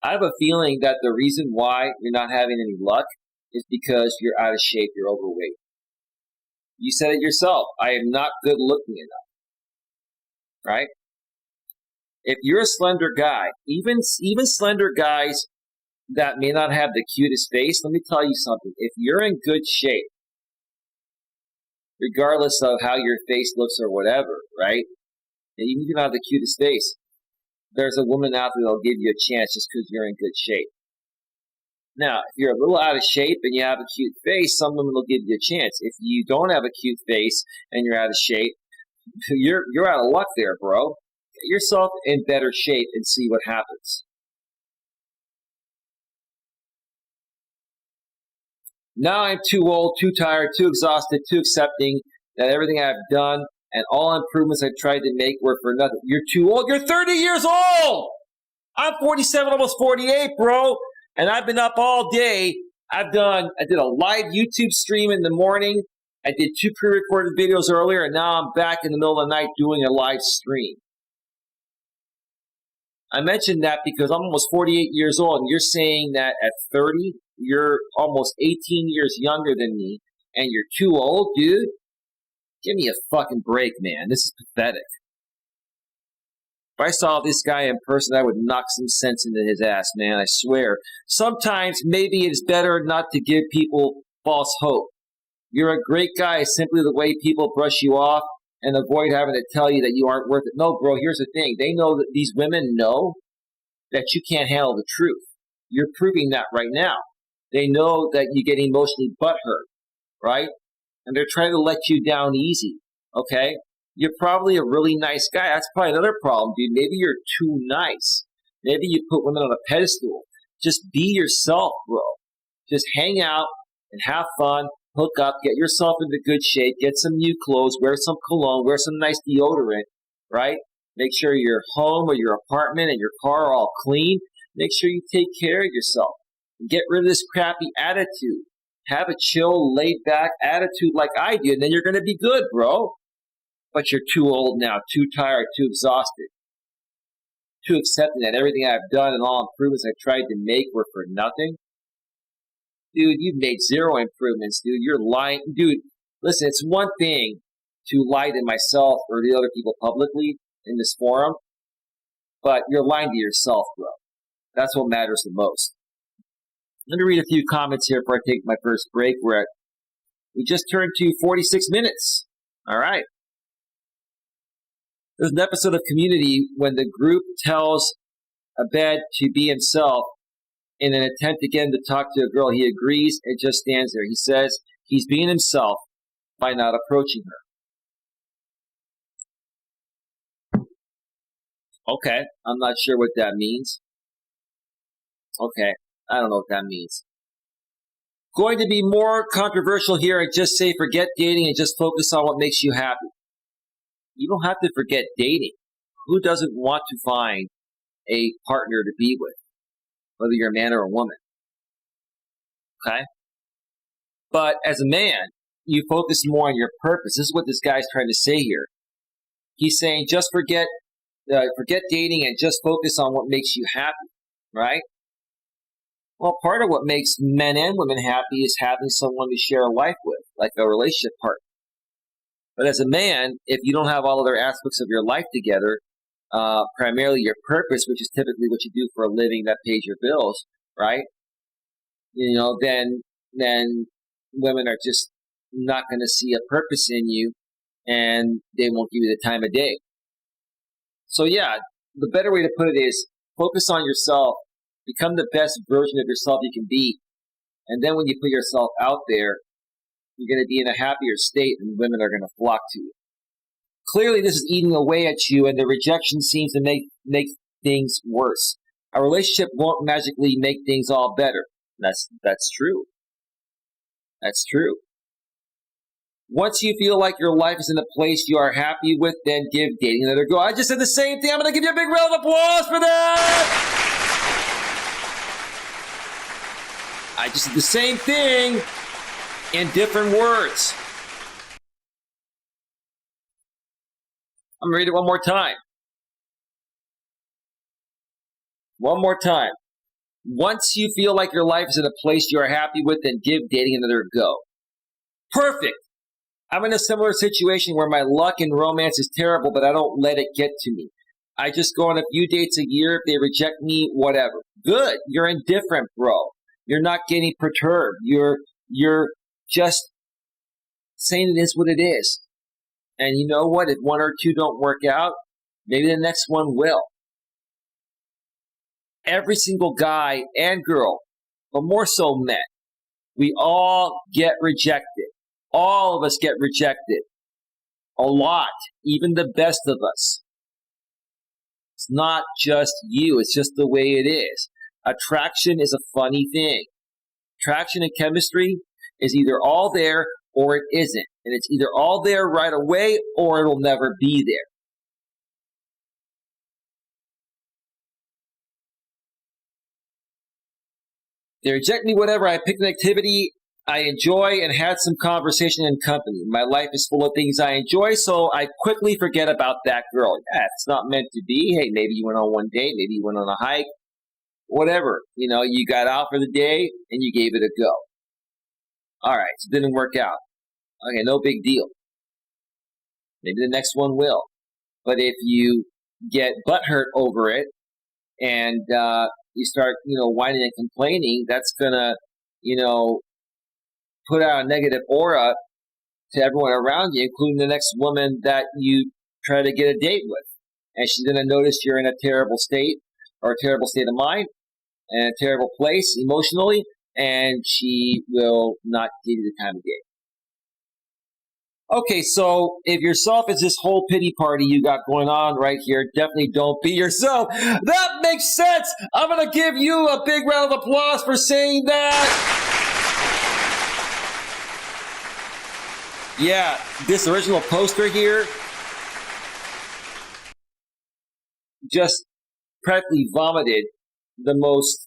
I have a feeling that the reason why you're not having any luck is because you're out of shape, you're overweight. You said it yourself. I am not good looking enough. Right? If you're a slender guy, even slender guys that may not have the cutest face, let me tell you something. If you're in good shape, regardless of how your face looks or whatever, right? And even if you don't have the cutest face, there's a woman out there that'll give you a chance just because you're in good shape. Now, if you're a little out of shape and you have a cute face, some women will give you a chance. If you don't have a cute face and you're out of shape, you're out of luck there, bro. Get yourself in better shape and see what happens. Now I'm too old, too tired, too exhausted, too accepting that everything I've done and all improvements I tried to make were for nothing. You're too old. You're 30 years old. I'm 47, almost 48, bro. And I've been up all day. I did a live YouTube stream in the morning. I did 2 pre-recorded videos earlier, and now I'm back in the middle of the night doing a live stream. I mentioned that because I'm almost 48 years old, and you're saying that at 30, you're almost 18 years younger than me, and you're too old, dude? Give me a fucking break, man. This is pathetic. If I saw this guy in person, I would knock some sense into his ass, man, I swear. Sometimes maybe it's better not to give people false hope. You're a great guy simply the way people brush you off and avoid having to tell you that you aren't worth it. No, bro, here's the thing. They know that these women know that you can't handle the truth. You're proving that right now. They know that you get emotionally butthurt, right? And they're trying to let you down easy, okay? You're probably a really nice guy. That's probably another problem, dude. Maybe you're too nice. Maybe you put women on a pedestal. Just be yourself, bro. Just hang out and have fun, hook up, get yourself into good shape, get some new clothes, wear some cologne, wear some nice deodorant, right? Make sure your home or your apartment and your car are all clean. Make sure you take care of yourself. Get rid of this crappy attitude. Have a chill, laid-back attitude like I do, and then you're going to be good, bro. But you're too old now, too tired, too exhausted, too accepting that everything I've done and all improvements I've tried to make were for nothing. Dude, you've made zero improvements, dude. You're lying. Dude, listen, it's one thing to lie to myself or the other people publicly in this forum, but you're lying to yourself, bro. That's what matters the most. Let me read a few comments here before I take my first break. We just turned to 46 minutes. All right. There's an episode of Community when the group tells a bed to be himself in an attempt again to talk to a girl. He agrees and just stands there. He says he's being himself by not approaching her. Okay, I'm not sure what that means. Okay, I don't know what that means. Going to be more controversial here and just say forget dating and just focus on what makes you happy. You don't have to forget dating. Who doesn't want to find a partner to be with, whether you're a man or a woman? Okay? But as a man, you focus more on your purpose. This is what this guy's trying to say here. He's saying just forget dating and just focus on what makes you happy, right? Well, part of what makes men and women happy is having someone to share a life with, like a relationship partner. But as a man, if you don't have all other aspects of your life together, primarily your purpose, which is typically what you do for a living that pays your bills, right? You know, then women are just not going to see a purpose in you, and they won't give you the time of day. So yeah, the better way to put it is focus on yourself, become the best version of yourself you can be, and then when you put yourself out there, you're going to be in a happier state and women are going to flock to you. Clearly, this is eating away at you, and the rejection seems to make things worse. A relationship won't magically make things all better. That's true. That's true. Once you feel like your life is in a place you are happy with, then give dating another go. I just said the same thing. I'm going to give you a big round of applause for that. I just did the same thing in different words. I'm going to read it one more time. One more time. Once you feel like your life is in a place you are happy with, then give dating another go. Perfect. I'm in a similar situation where my luck in romance is terrible, but I don't let it get to me. I just go on a few dates a year. If they reject me, whatever. Good. You're indifferent, bro. You're not getting perturbed. You're just saying it is what it is. And you know what? If one or two don't work out, maybe the next one will. Every single guy and girl, but more so men, we all get rejected. All of us get rejected. A lot. Even the best of us. It's not just you. It's just the way it is. Attraction is a funny thing. Attraction and chemistry is either all there or it isn't. And it's either all there right away or it'll never be there. They reject me, whatever. I picked an activity I enjoy and had some conversation and company. My life is full of things I enjoy, so I quickly forget about that girl. Yeah, it's not meant to be. Hey, maybe you went on one date, maybe you went on a hike, whatever. You know, you got out for the day and you gave it a go. All right, so it didn't work out. Okay, no big deal. Maybe the next one will. But if you get butthurt over it, and you start, whining and complaining, that's gonna, put out a negative aura to everyone around you, including the next woman that you try to get a date with. And she's gonna notice you're in a terrible state or a terrible state of mind and a terrible place emotionally, and she will not give you the time of day. Okay, so if yourself is this whole pity party you got going on right here, definitely don't be yourself. That makes sense. I'm going to give you a big round of applause for saying that. Yeah, this original poster here just practically vomited the most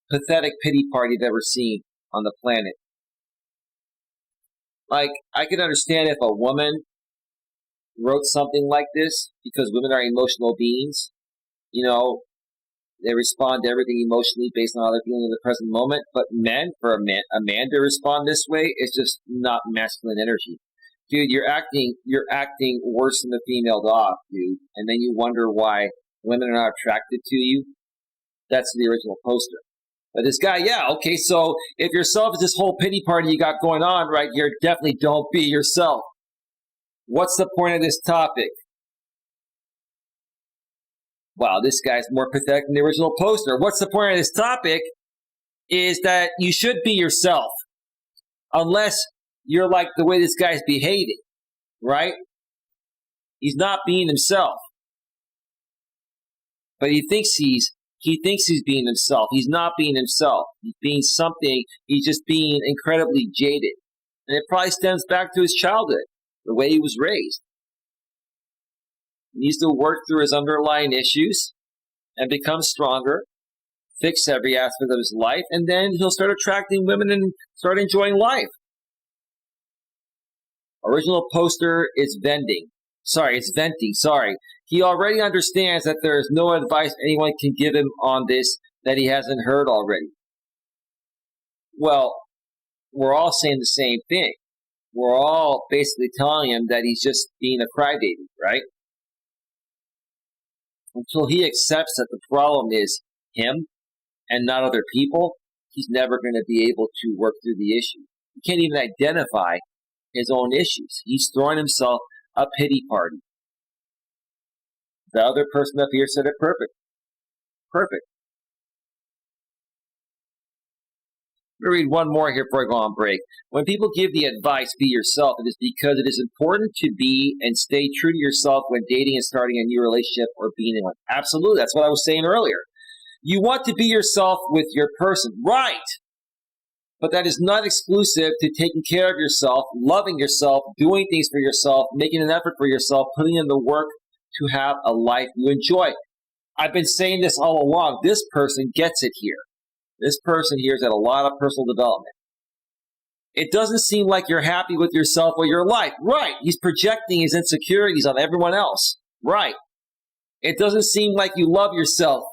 pathetic pity party I've ever seen on the planet. Like, I can understand if a woman wrote something like this, because women are emotional beings. They respond to everything emotionally based on how they're feeling in the present moment. But men, for a man to respond this way, is just not masculine energy. Dude, you're acting worse than the female dog, dude. And then you wonder why women are not attracted to you. That's the original poster. But this guy, yeah, okay, so if yourself is this whole pity party you got going on right here, definitely don't be yourself. What's the point of this topic? Wow, this guy's more pathetic than the original poster. What's the point of this topic is that you should be yourself. Unless you're like the way this guy's behaving, right? He's not being himself. But he thinks he's being himself. He's not being himself. He's being something. He's just being incredibly jaded. And it probably stems back to his childhood, the way he was raised. He needs to work through his underlying issues and become stronger, fix every aspect of his life, and then he'll start attracting women and start enjoying life. Original poster is venting. It's venting. He already understands that there is no advice anyone can give him on this that he hasn't heard already. Well, we're all saying the same thing. We're all basically telling him that he's just being a crybaby, right? Until he accepts that the problem is him and not other people, he's never going to be able to work through the issue. He can't even identify his own issues. He's throwing himself a pity party. The other person up here said it perfect. Perfect. Let me read one more here before I go on break. When people give the advice, be yourself, it is because it is important to be and stay true to yourself when dating and starting a new relationship or being in one. Absolutely. That's what I was saying earlier. You want to be yourself with your person. Right. But that is not exclusive to taking care of yourself, loving yourself, doing things for yourself, making an effort for yourself, putting in the work to have a life you enjoy. I've been saying this all along. This person gets it here. This person here has had a lot of personal development. It doesn't seem like you're happy with yourself or your life. Right. He's projecting his insecurities on everyone else. Right. It doesn't seem like you love yourself.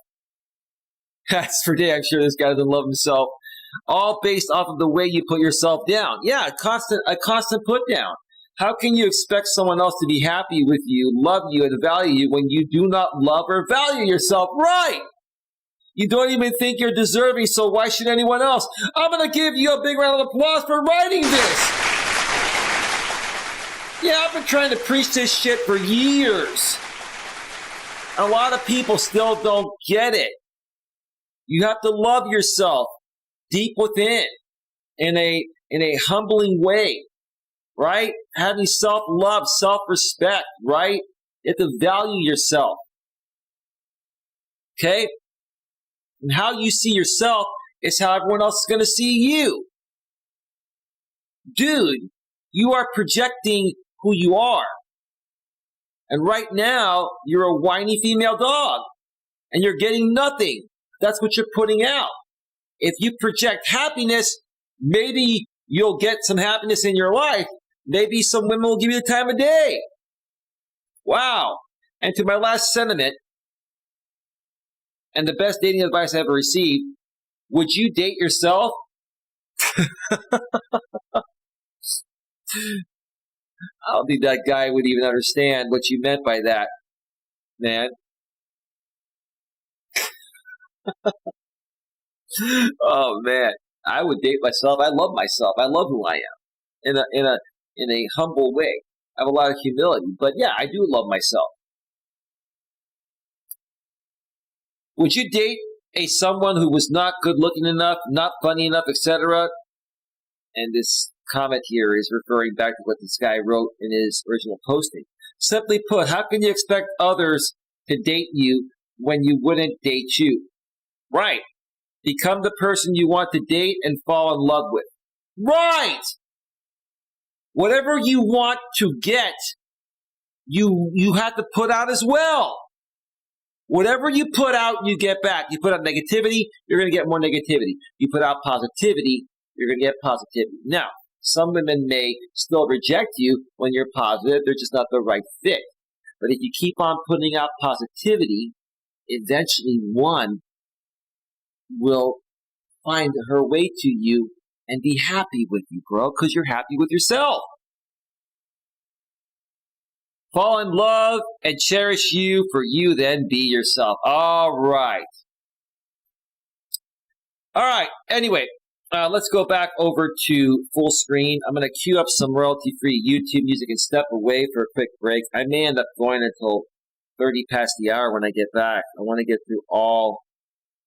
That's for damn sure this guy doesn't love himself. All based off of the way you put yourself down. Yeah, a constant put down. How can you expect someone else to be happy with you, love you, and value you when you do not love or value yourself? Right. You don't even think you're deserving, so why should anyone else? I'm going to give you a big round of applause for writing this. Yeah, I've been trying to preach this shit for years. A lot of people still don't get it. You have to love yourself deep within in a humbling way, right? Having self-love, self-respect, right? You have to value yourself. Okay? And how you see yourself is how everyone else is going to see you. Dude, you are projecting who you are. And right now, you're a whiny female dog. And you're getting nothing. That's what you're putting out. If you project happiness, maybe you'll get some happiness in your life. Maybe some women will give you the time of day. Wow. And to my last sentiment, and the best dating advice I ever received, would you date yourself? I don't think that guy would even understand what you meant by that, man. Oh man, I would date myself. I love myself. I love who I am in a humble way. I have a lot of humility, but yeah, I do love myself. Would you date someone who was not good looking enough, not funny enough, etc.? And this comment here is referring back to what this guy wrote in his original posting. Simply put, how can you expect others to date you when you wouldn't date you? Right. Become the person you want to date and fall in love with. Right. Whatever you want to get, you have to put out as well. Whatever you put out, you get back. You put out negativity, you're going to get more negativity. You put out positivity, you're going to get positivity. Now, some women may still reject you when you're positive. They're just not the right fit. But if you keep on putting out positivity, eventually one will find her way to you and be happy with you, girl, because you're happy with yourself. Fall in love and cherish you for you, then be yourself. All right. Anyway, let's go back over to full screen. I'm going to queue up some royalty-free YouTube music and step away for a quick break. I may end up going until 30 past the hour when I get back. I want to get through all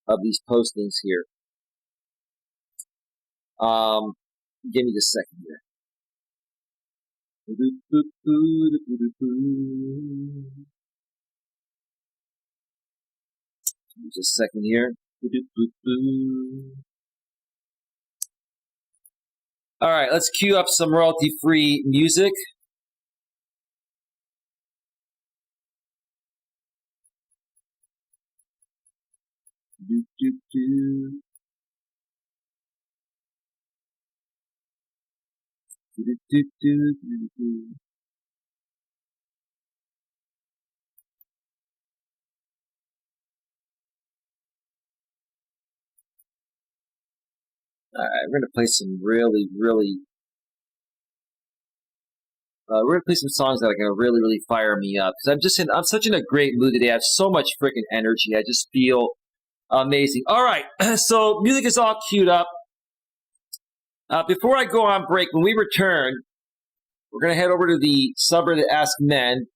of these postings here. Give me just a second here. Just a second here. All right, let's queue up some royalty-free music. All right, we're going to play some we're going to play some songs that are going to really fire me up. Because I'm such in a great mood today. I have so much freaking energy. I just feel amazing. All right, so music is all queued up. Before I go on break, when we return, we're going to head over to the subreddit Ask Men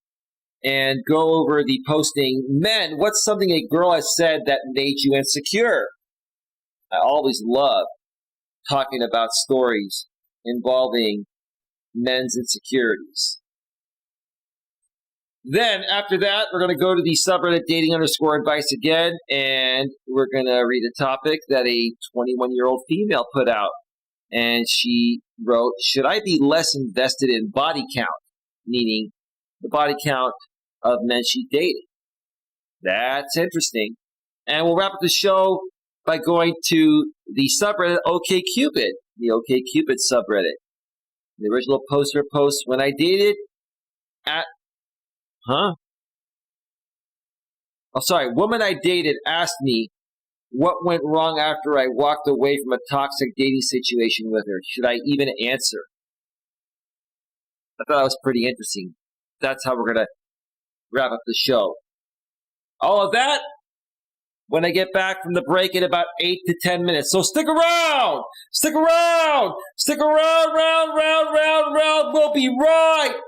and go over the posting, Men, what's something a girl has said that made you insecure? I always love talking about stories involving men's insecurities. Then, after that, we're going to go to the subreddit dating_advice again, and we're going to read a topic that a 21-year-old female put out. And she wrote, should I be less invested in body count? Meaning the body count of men she dated. That's interesting. And we'll wrap up the show by going to the subreddit OkCupid, the OkCupid subreddit. The original poster posts, when I dated woman I dated asked me what went wrong after I walked away from a toxic dating situation with her. Should I even answer? I thought that was pretty interesting. That's how we're going to wrap up the show. All of that when I get back from the break in about 8 to 10 minutes. So stick around! Stick around! Stick around, round. We'll be right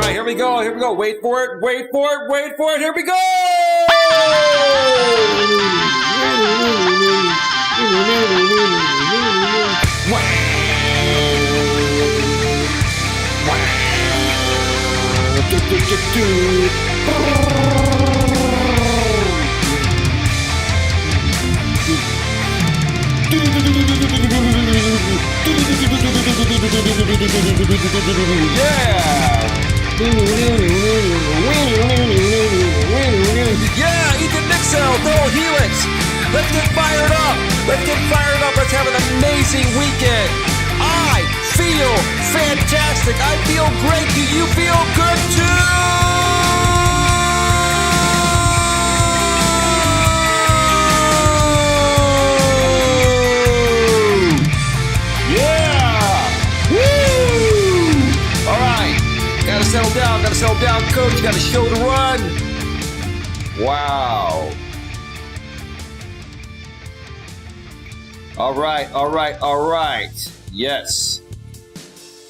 right, here we go. Wait for it. Here we go. Yeah, Ethan Mixel, double helix. Let's get fired up. Let's have an amazing weekend. I feel fantastic. I feel great. Do you feel good too? Gotta settle down, coach. Got a show to run. Wow. All right. Yes.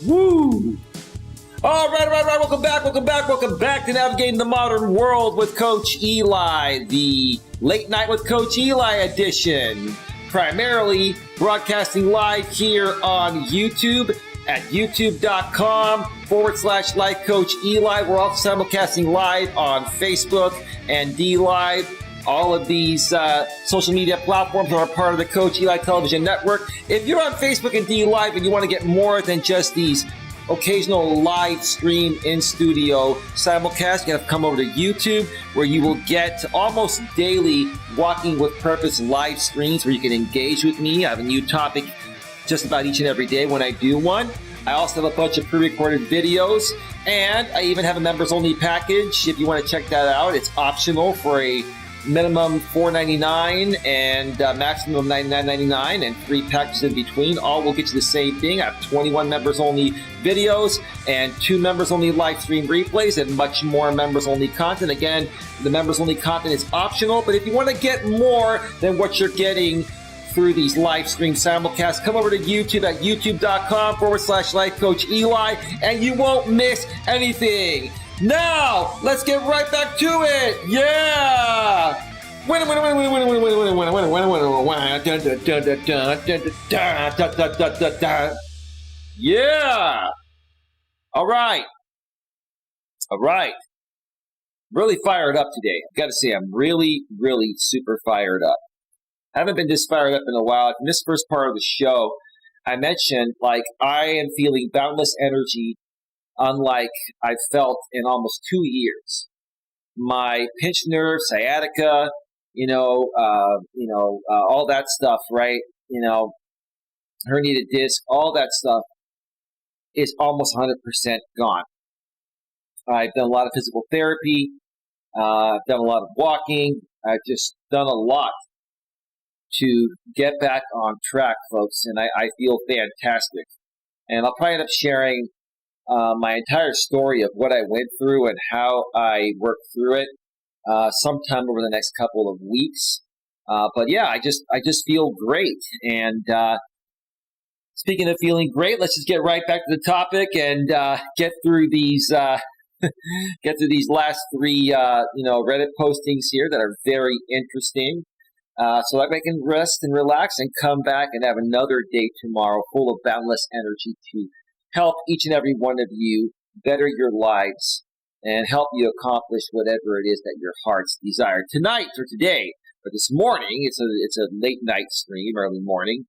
Woo. All right. Welcome back to Navigating the Modern World with Coach Eli, the Late Night with Coach Eli edition. Primarily broadcasting live here on YouTube at youtube.com/Life Coach Eli. We're also simulcasting live on Facebook and DLive. All of these social media platforms are part of the Coach Eli Television Network. If you're on Facebook and DLive and you want to get more than just these occasional live stream in-studio simulcast, you have to come over to YouTube, where you will get almost daily Walking with Purpose live streams where you can engage with me. I have a new topic just about each and every day when I do one. I also have a bunch of pre-recorded videos, and I even have a members-only package. If you want to check that out, it's optional for a minimum $4.99 and maximum $99.99, and 3 packages in between. All will get you the same thing. I have 21 members-only videos and 2 members-only live stream replays and much more members-only content. Again, the members-only content is optional, but if you want to get more than what you're getting through these live stream simulcasts, come over to YouTube at youtube.com/Life Coach Eli, and you won't miss anything. Now, let's get right back to it. Yeah. Yeah. All right. Really fired up today. I've got to say, I'm really super fired up. I haven't been this fired up in a while. In this first part of the show, I mentioned, I am feeling boundless energy unlike I've felt in almost 2 years. My pinched nerve, sciatica, all that stuff, right? Herniated disc, all that stuff is almost 100% gone. I've done a lot of physical therapy. I've done a lot of walking. I've just done a lot to get back on track, folks, and I feel fantastic. And I'll probably end up sharing my entire story of what I went through and how I worked through it sometime over the next couple of weeks. But yeah, I just feel great. And speaking of feeling great, let's just get right back to the topic and get through these last 3 Reddit postings here that are very interesting. So that I can rest and relax and come back and have another day tomorrow full of boundless energy to help each and every one of you better your lives and help you accomplish whatever it is that your hearts desire. Tonight or today or this morning, it's a late night stream, early morning.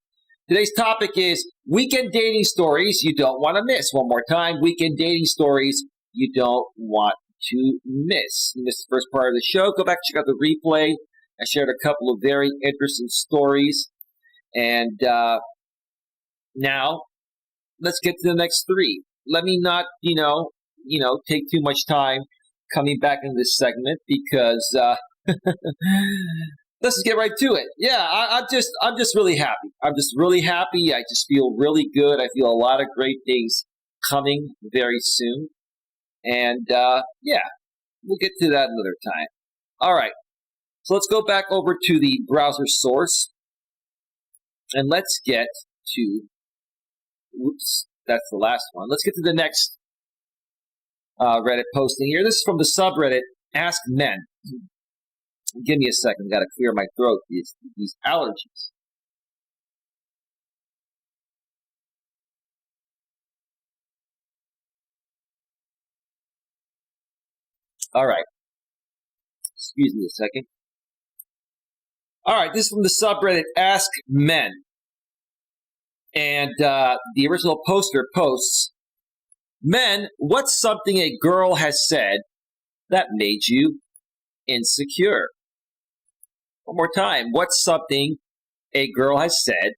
Today's topic is weekend dating stories you don't want to miss. One more time, weekend dating stories you don't want to miss. You missed the first part of the show, go back and check out the replay. I shared a couple of very interesting stories. And now, let's get to the next 3. Let me not, take too much time coming back into this segment because let's just get right to it. Yeah, I'm just really happy. I'm just really happy. I just feel really good. I feel a lot of great things coming very soon. And we'll get to that another time. All right. So let's go back over to the browser source and let's get to, that's the last one. Let's get to the next Reddit posting here. This is from the subreddit Ask Men. Give me a second. Got to clear my throat. These allergies. All right. Excuse me a second. All right. This is from the subreddit Ask Men. And the original poster posts, Men, what's something a girl has said that made you insecure? One more time. What's something a girl has said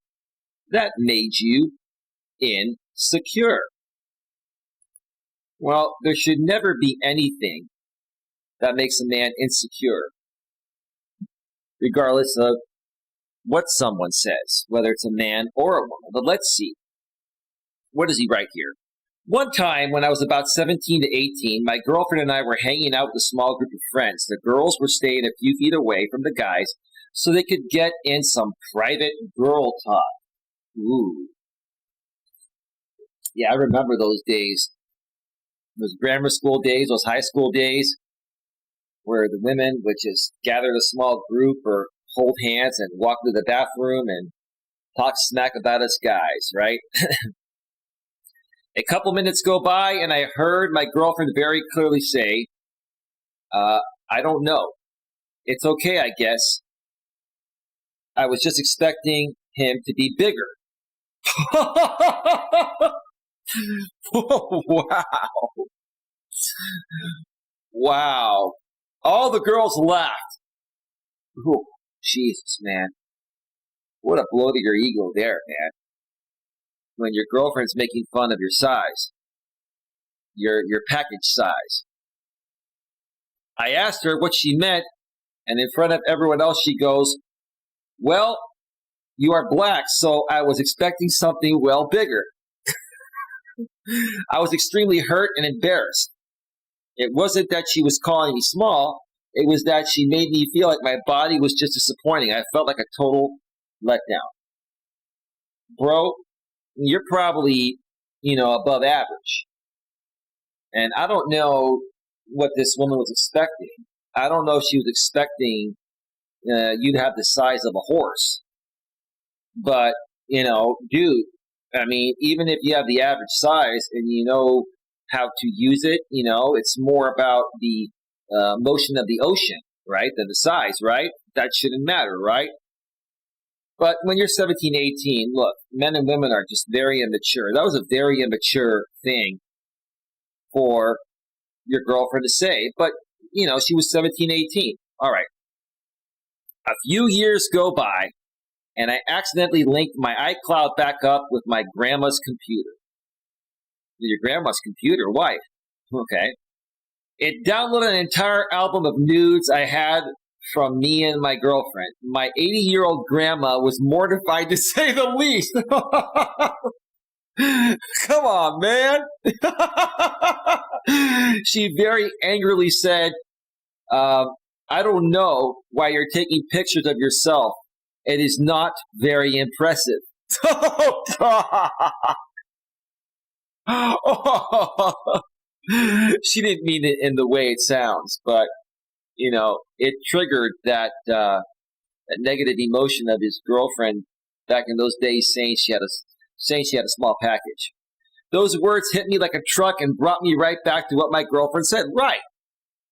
that made you insecure? Well, there should never be anything that makes a man insecure, regardless of what someone says, whether it's a man or a woman. But let's see. What does he write here? One time when I was about 17 to 18, my girlfriend and I were hanging out with a small group of friends. The girls were staying a few feet away from the guys so they could get in some private girl talk. Ooh. Yeah, I remember those days. Those grammar school days, those high school days, where the women would just gather in a small group or hold hands and walk to the bathroom and talk smack about us guys, right? A couple minutes go by, and I heard my girlfriend very clearly say, I don't know. It's okay, I guess. I was just expecting him to be bigger. Wow. Wow. All the girls laughed. Ooh, Jesus, man. What a blow to your ego there, man. When your girlfriend's making fun of your size, your package size. I asked her what she meant, and in front of everyone else she goes, well, you are black, so I was expecting something well bigger. I was extremely hurt and embarrassed. It wasn't that she was calling me small, it was that she made me feel like my body was just disappointing. I felt like a total letdown. Bro, you're probably, above average. And I don't know what this woman was expecting. I don't know if she was expecting you to have the size of a horse. But, dude, I mean, even if you have the average size and you know how to use it, it's more about the motion of the ocean, right, than the size, right? That shouldn't matter, right? But when you're 17, 18, look, men and women are just very immature. That was a very immature thing for your girlfriend to say. But, she was 17, 18. All right. A few years go by, and I accidentally linked my iCloud back up with my grandma's computer. With your grandma's computer? Why? Okay. It downloaded an entire album of nudes I had from me and my girlfriend. My 80-year-old grandma was mortified to say the least. Come on, man. She very angrily said, I don't know why you're taking pictures of yourself. It is not very impressive. Oh, God. She didn't mean it in the way it sounds, but, it triggered that negative emotion of his girlfriend back in those days saying she had a small package. Those words hit me like a truck and brought me right back to what my girlfriend said. Right.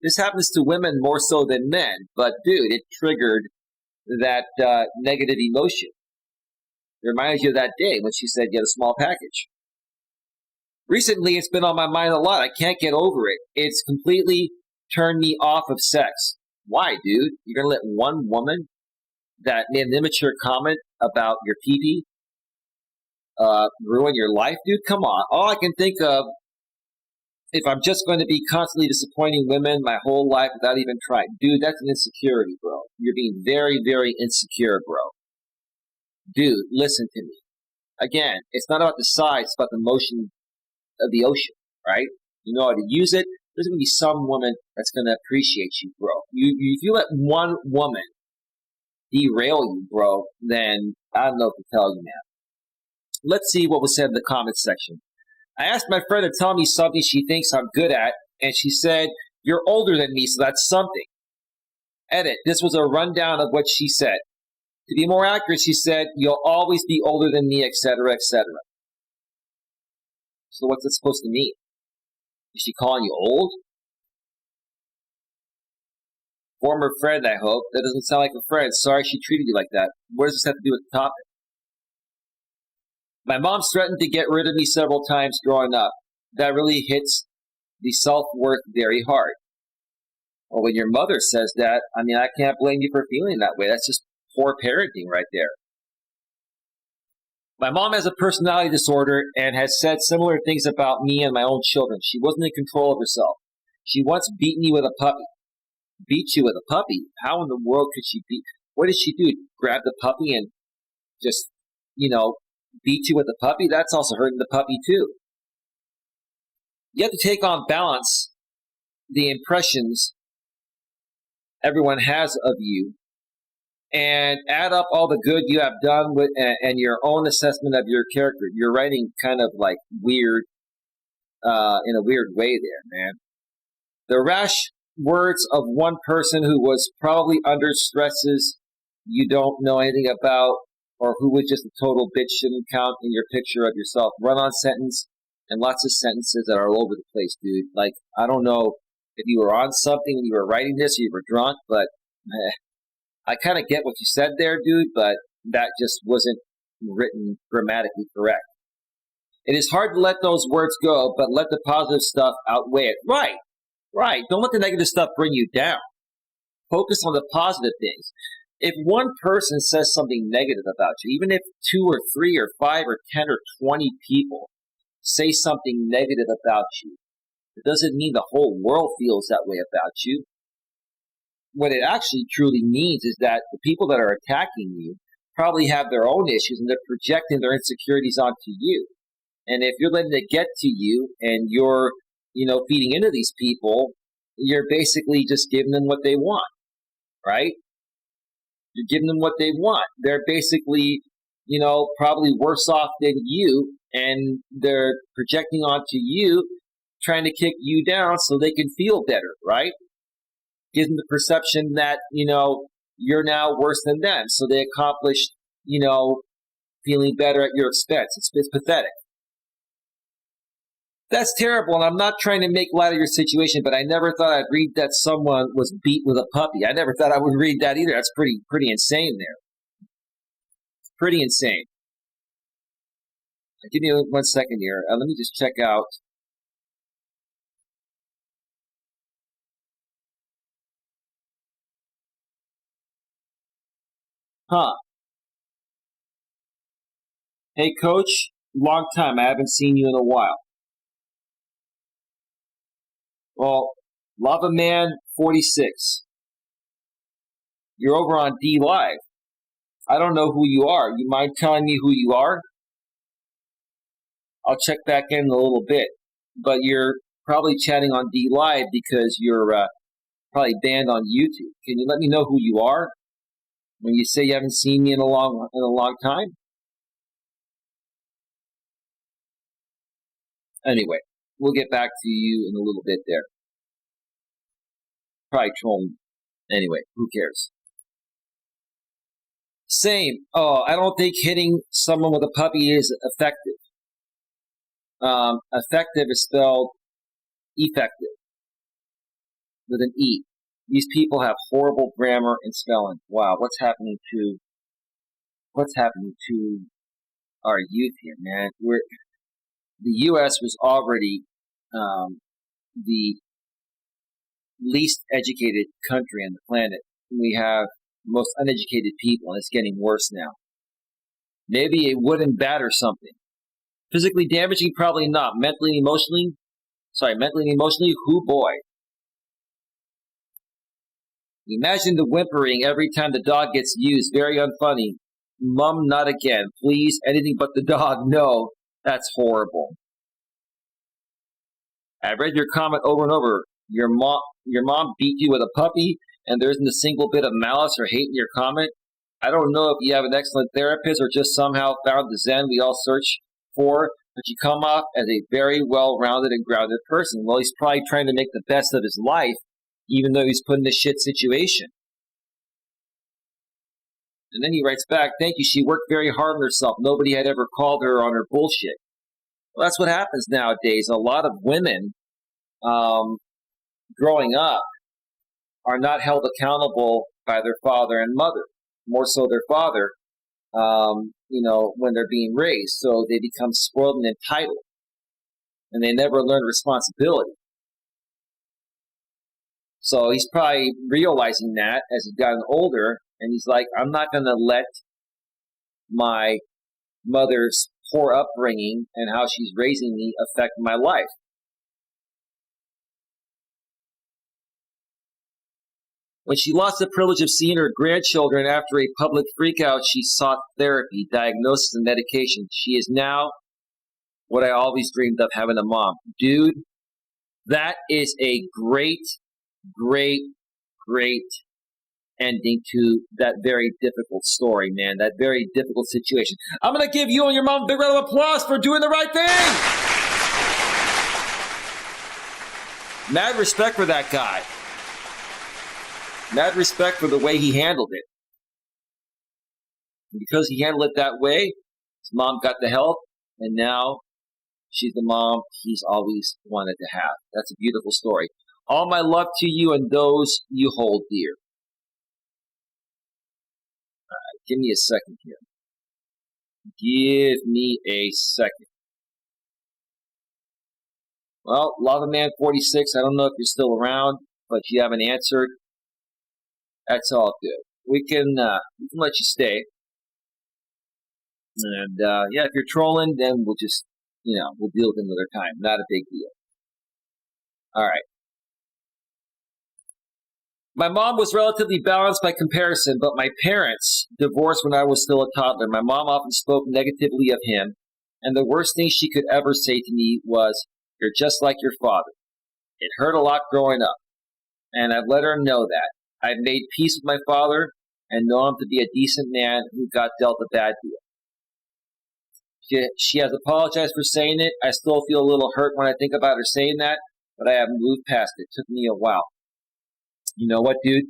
This happens to women more so than men, but dude, it triggered that negative emotion. It reminds you of that day when she said you had a small package. Recently, it's been on my mind a lot. I can't get over it. It's completely turned me off of sex. Why, dude? You're going to let one woman that made an immature comment about your pee-pee ruin your life, dude? Come on. All I can think of, if I'm just going to be constantly disappointing women my whole life without even trying, dude, that's an insecurity, bro. You're being very, very insecure, bro. Dude, listen to me. Again, it's not about the size, it's about the motion of the ocean, right? You know how to use it. There's going to be some woman that's going to appreciate you, bro. If you let one woman derail you, bro, then I don't know what to tell you, man. Let's see what was said in the comments section. I asked my friend to tell me something she thinks I'm good at, And she said, "You're older than me, so that's something." Edit. This was a rundown of what she said. To be more accurate, she said, "You'll always be older than me, etc., etc." So what's it supposed to mean? Is she calling you old? Former friend, I hope. That doesn't sound like a friend. Sorry she treated you like that. What does this have to do with the topic? My mom's threatened to get rid of me several times growing up. That really hits the self-worth very hard. Well, when your mother says that, I mean, I can't blame you for feeling that way. That's just poor parenting right there. My mom has a personality disorder and has said similar things about me and my own children. She wasn't in control of herself. She once beat me with a puppy. Beat you with a puppy? How in the world could she beat? What did she do? Grab the puppy and just, beat you with the puppy? That's also hurting the puppy too. You have to take on balance the impressions everyone has of you and add up all the good you have done with and your own assessment of your character. You're writing kind of like weird, in a weird way there, man. The rash words of one person who was probably under stresses you don't know anything about, or who was just a total bitch shouldn't count in your picture of yourself. Run-on sentence and lots of sentences that are all over the place, dude. Like, I don't know if you were on something when you were writing this or you were drunk, but I kind of get what you said there, dude, but that just wasn't written grammatically correct. It is hard to let those words go, but let the positive stuff outweigh it. Right. Don't let the negative stuff bring you down. Focus on the positive things. If one person says something negative about you, even if 2 or 3 or 5 or 10 or 20 people say something negative about you, it doesn't mean the whole world feels that way about you. What it actually truly means is that the people that are attacking you probably have their own issues and they're projecting their insecurities onto you. And if you're letting it get to you and you're, feeding into these people, you're basically just giving them what they want, right? You're giving them what they want. They're basically, probably worse off than you, and they're projecting onto you, trying to kick you down so they can feel better, right? Gives them the perception that, you're now worse than them. So they accomplish, feeling better at your expense. It's pathetic. That's terrible, and I'm not trying to make light of your situation, but I never thought I'd read that someone was beat with a puppy. I never thought I would read that either. That's pretty insane there. Pretty insane. Give me 1 second here. Let me just check out. Hey, Coach. Long time. I haven't seen you in a while. Well, Lava Man 46. You're over on D Live. I don't know who you are. You mind telling me who you are? I'll check back in a little bit. But you're probably chatting on D Live because you're probably banned on YouTube. Can you let me know who you are when you say you haven't seen me in a long time? Anyway, we'll get back to you in a little bit there. Probably trolling. Anyway, who cares? Same. Oh, I don't think hitting someone with a puppy is effective. Effective is spelled effective with an E. These people have horrible grammar and spelling. Wow, what's happening to our youth here, man? The U.S. was already the least educated country on the planet. We have the most uneducated people, and it's getting worse now. Maybe a wooden bat or something. Physically damaging, probably not. Mentally and emotionally, hoo boy. Imagine the whimpering every time the dog gets used. Very unfunny. Mom, not again. Please, anything but the dog. No, that's horrible. I read your comment over and over. Your mom beat you with a puppy, and there isn't a single bit of malice or hate in your comment. I don't know if you have an excellent therapist or just somehow found the Zen we all search for, but you come off as a very well-rounded and grounded person. Well, he's probably trying to make the best of his life, even though he's put in a shit situation. And then he writes back, thank you, she worked very hard on herself. Nobody had ever called her on her bullshit. Well, that's what happens nowadays. A lot of women growing up are not held accountable by their father and mother, more so their father, when they're being raised. So they become spoiled and entitled, and they never learn responsibility. So he's probably realizing that as he's gotten older, and he's like, I'm not going to let my mother's poor upbringing and how she's raising me affect my life. When she lost the privilege of seeing her grandchildren after a public freakout, she sought therapy, diagnosis, and medication. She is now what I always dreamed of, having a mom. Dude, that is a great, great, great ending to that very difficult story, man. That very difficult situation. I'm going to give you and your mom a big round of applause for doing the right thing. Mad respect for that guy. Mad respect for the way he handled it. And because he handled it that way, his mom got the help, and now she's the mom he's always wanted to have. That's a beautiful story. All my love to you and those you hold dear. All right, give me a second here. Give me a second. Well, Lava Man 46, I don't know if you're still around, but you haven't answered. That's all good. We can let you stay. And, if you're trolling, then we'll just, we'll deal with it another time. Not a big deal. All right. My mom was relatively balanced by comparison, but my parents divorced when I was still a toddler. My mom often spoke negatively of him, and the worst thing she could ever say to me was, "You're just like your father." It hurt a lot growing up, and I've let her know that. I've made peace with my father and know him to be a decent man who got dealt a bad deal. She has apologized for saying it. I still feel a little hurt when I think about her saying that, but I have moved past it. It took me a while. You know what, dude?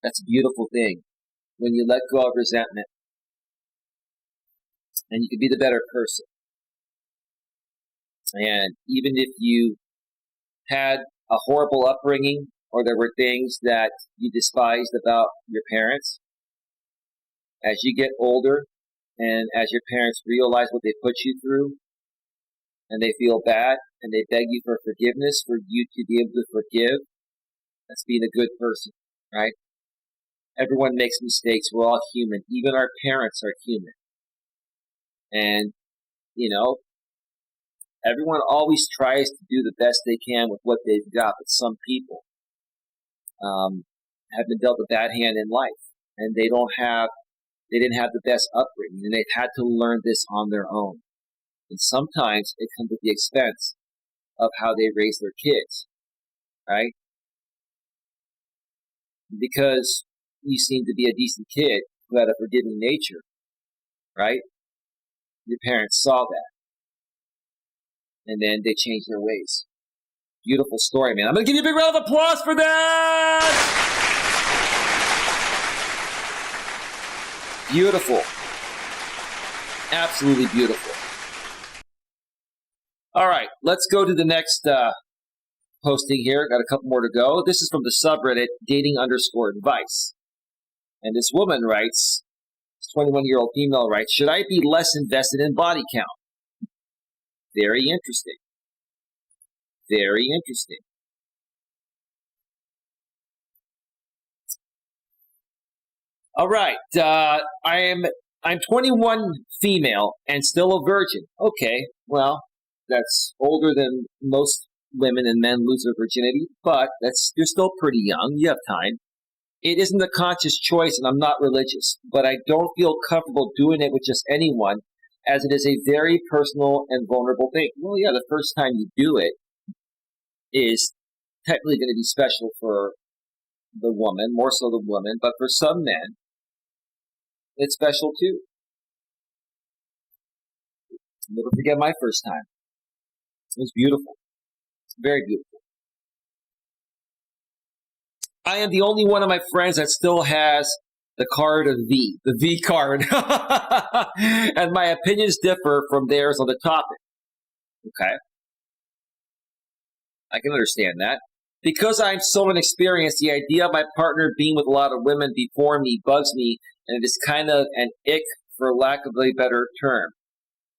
That's a beautiful thing. When you let go of resentment and you can be the better person. And even if you had a horrible upbringing or there were things that you despised about your parents, as you get older and as your parents realize what they put you through and they feel bad and they beg you for forgiveness, for you to be able to forgive, that's being a good person, right? Everyone makes mistakes. We're all human. Even our parents are human. And, everyone always tries to do the best they can with what they've got, but some people have been dealt a bad hand in life, and they didn't have the best upbringing, and they've had to learn this on their own. And sometimes it comes at the expense of how they raise their kids, right? Because you seem to be a decent kid who had a forgiving nature, right? Your parents saw that. And then they changed their ways. Beautiful story, man. I'm going to give you a big round of applause for that! Beautiful. Absolutely beautiful. All right, let's go to the next posting here. Got a couple more to go. This is from the subreddit dating_advice. And this woman writes, this 21-year-old female writes, should I be less invested in body count? Very interesting. Very interesting. All right. I'm 21, female, and still a virgin. Okay, well, that's older than most women and men lose their virginity, but you're still pretty young. You have time. It isn't a conscious choice, and I'm not religious, but I don't feel comfortable doing it with just anyone, as it is a very personal and vulnerable thing. Well, yeah, the first time you do it is technically going to be special for the woman, more so the woman, but for some men, it's special too. never forget my first time. It was beautiful. It's very beautiful. I am the only one of my friends that still has the card of V, the V card. And my opinions differ from theirs on the topic. Okay. I can understand that. Because I'm so inexperienced, the idea of my partner being with a lot of women before me bugs me, and it is kind of an ick for lack of a better term.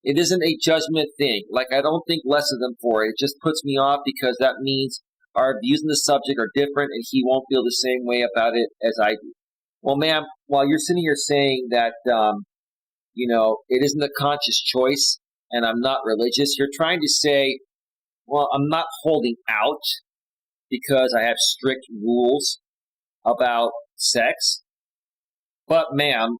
It isn't a judgment thing. Like, I don't think less of them for it. It just puts me off because that means our views on the subject are different and he won't feel the same way about it as I do. Well, ma'am, while you're sitting here saying that, it isn't a conscious choice and I'm not religious, you're trying to say, well, I'm not holding out because I have strict rules about sex. But, ma'am,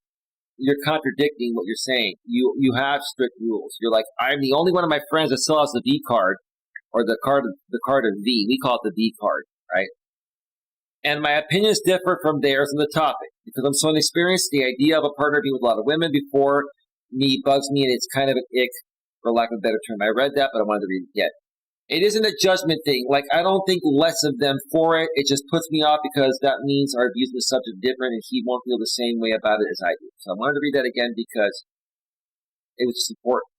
you're contradicting what you're saying. You have strict rules. You're like, I'm the only one of my friends that still has the V card, or the card of V. We call it the V card, right? And my opinions differ from theirs on the topic because I'm so inexperienced. The idea of a partner being with a lot of women before me bugs me, and it's kind of an ick, for lack of a better term. I read that, but I wanted to read it again. It isn't a judgment thing. Like, I don't think less of them for it. It just puts me off because that means our views on the subject are different and he won't feel the same way about it as I do. So I wanted to read that again because it was just important.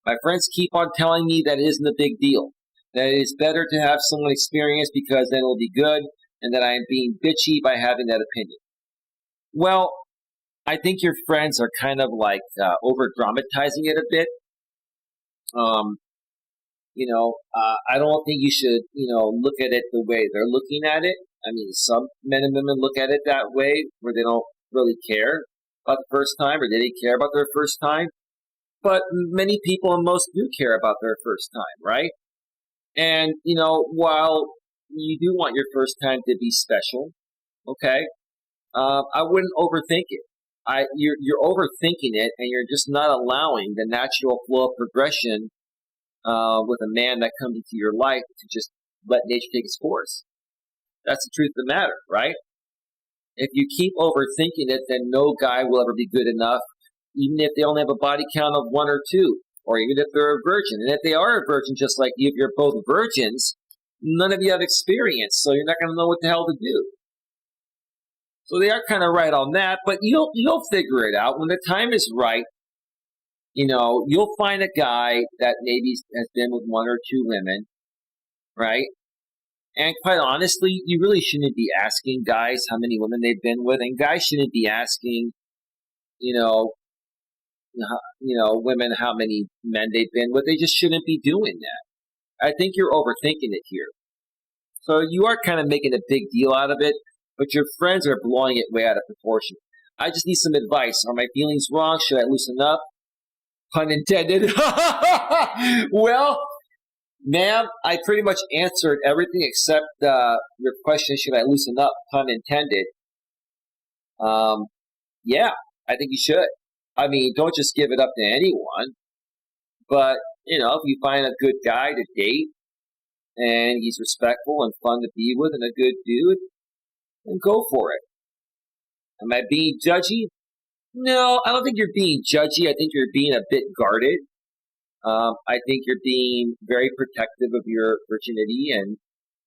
My friends keep on telling me that it isn't a big deal, that it is better to have someone experienced because then it'll be good, and that I am being bitchy by having that opinion. Well, I think your friends are kind of like over-dramatizing it a bit. I don't think you should, look at it the way they're looking at it. I mean, some men and women look at it that way where they don't really care about the first time or they didn't care about their first time. But many people and most do care about their first time, right? And, while you do want your first time to be special, okay, I wouldn't overthink it. You're overthinking it and you're just not allowing the natural flow of progression with a man that comes into your life to just let nature take its course. That's the truth of the matter, right? If you keep overthinking it, then no guy will ever be good enough, even if they only have a body count of 1 or 2, or even if they're a virgin. And if they are a virgin, just like you, if you're both virgins, none of you have experience, so you're not going to know what the hell to do. So they are kind of right on that, but you'll figure it out. When the time is right, you'll find a guy that maybe has been with 1 or 2 women, right? And quite honestly, you really shouldn't be asking guys how many women they've been with, and guys shouldn't be asking, women how many men they've been with. They just shouldn't be doing that. I think you're overthinking it here. So you are kind of making a big deal out of it, but your friends are blowing it way out of proportion. I just need some advice. Are my feelings wrong? Should I loosen up? Pun intended. Well, ma'am, I pretty much answered everything except your question, should I loosen up? Pun intended. Yeah, I think you should. I mean, don't just give it up to anyone. But, if you find a good guy to date, and he's respectful and fun to be with and a good dude, then go for it. Am I being judgy? No, I don't think you're being judgy. I think you're being a bit guarded. I think you're being very protective of your virginity and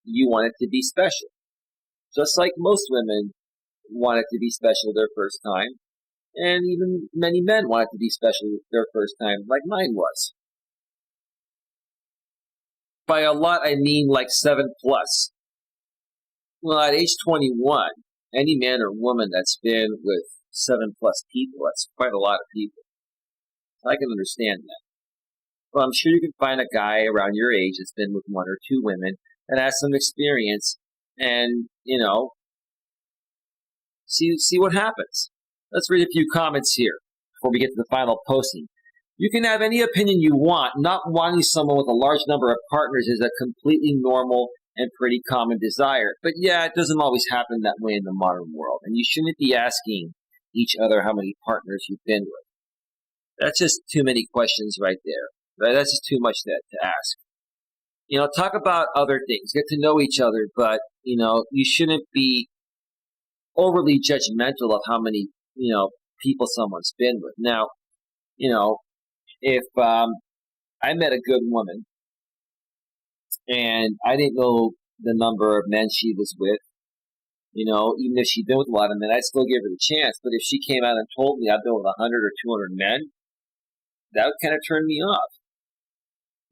you want it to be special. Just like most women want it to be special their first time. And even many men want it to be special their first time, like mine was. By a lot, I mean like 7+. Well, at age 21, any man or woman that's been with 7+ people, that's quite a lot of people. I can understand that. Well, I'm sure you can find a guy around your age that's been with 1 or 2 women that has some experience and, see what happens. Let's read a few comments here before we get to the final posting. You can have any opinion you want. Not wanting someone with a large number of partners is a completely normal and pretty common desire. But yeah, it doesn't always happen that way in the modern world. And you shouldn't be asking each other how many partners you've been with. That's just too many questions right there. Right? That's just too much to ask. Talk about other things. Get to know each other. But, you shouldn't be overly judgmental of how many, people someone's been with. Now, if I met a good woman, and I didn't know the number of men she was with. Even if she'd been with a lot of men, I'd still give her the chance. But if she came out and told me I've been with 100 or 200 men, that would kind of turn me off.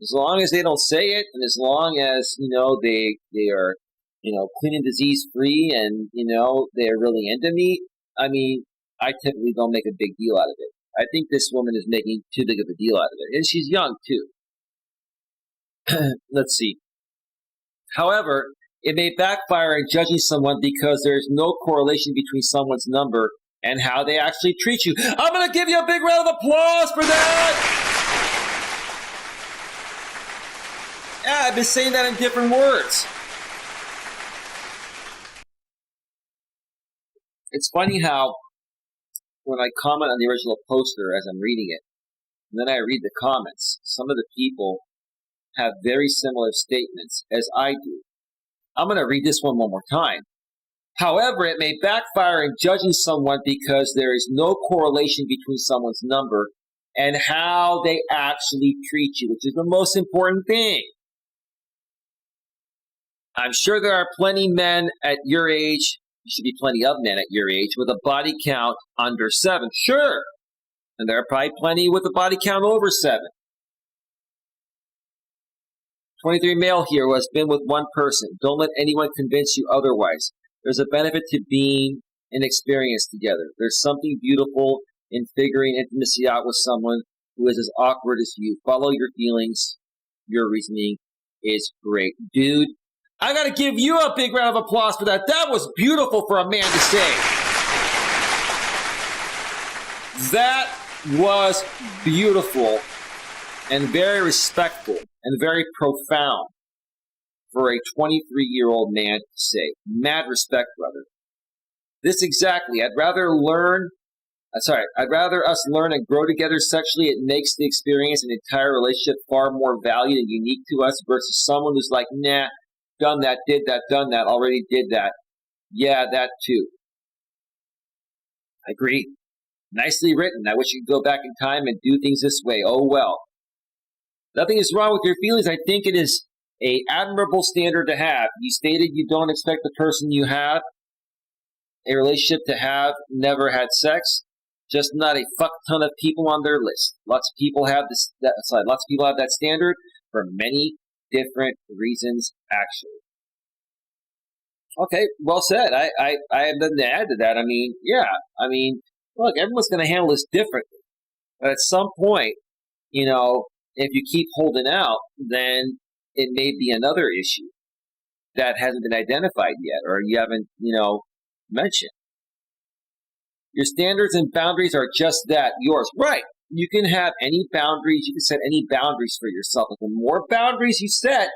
As long as they don't say it, and as long as they are clean and disease free, and they're really into me, I mean, I typically don't make a big deal out of it. I think this woman is making too big of a deal out of it, and she's young too. Let's see. However, it may backfire in judging someone because there's no correlation between someone's number and how they actually treat you. I'm going to give you a big round of applause for that. Yeah, I've been saying that in different words. It's funny how when I comment on the original poster as I'm reading it, and then I read the comments, some of the people have very similar statements as I do. I'm going to read this one more time. However, it may backfire in judging someone because there is no correlation between someone's number and how they actually treat you, which is the most important thing. I'm sure there are plenty men at your age, there should be plenty of men at your age, with a body count under 7. Sure. And there are probably plenty with a body count over 7. 23 male here who has been with one person. Don't let anyone convince you otherwise. There's a benefit to being an experience together. There's something beautiful in figuring intimacy out with someone who is as awkward as you. Follow your feelings. Your reasoning is great. Dude, I got to give you a big round of applause for that. That was beautiful for a man to say. That was beautiful and very respectful and very profound for a 23-year-old man to say. Mad respect, brother. This exactly. I'd rather us learn and grow together sexually. It makes the experience and entire relationship far more valued and unique to us versus someone who's like, nah, done that, did that, done that, already did that. Yeah, that too. I agree. Nicely written. I wish you could go back in time and do things this way. Oh, well. Nothing is wrong with your feelings. I think it is an admirable standard to have. You stated you don't expect the person you have a relationship to have never had sex. Just not a fuck ton of people on their list. Lots of people have that standard for many different reasons, actually. Okay, well said. I have nothing to add to that. Look, everyone's going to handle this differently. But at some point, if you keep holding out, then it may be another issue that hasn't been identified yet or you haven't, mentioned. Your standards and boundaries are just that, yours. Right. You can have any boundaries. You can set any boundaries for yourself. But the more boundaries you set,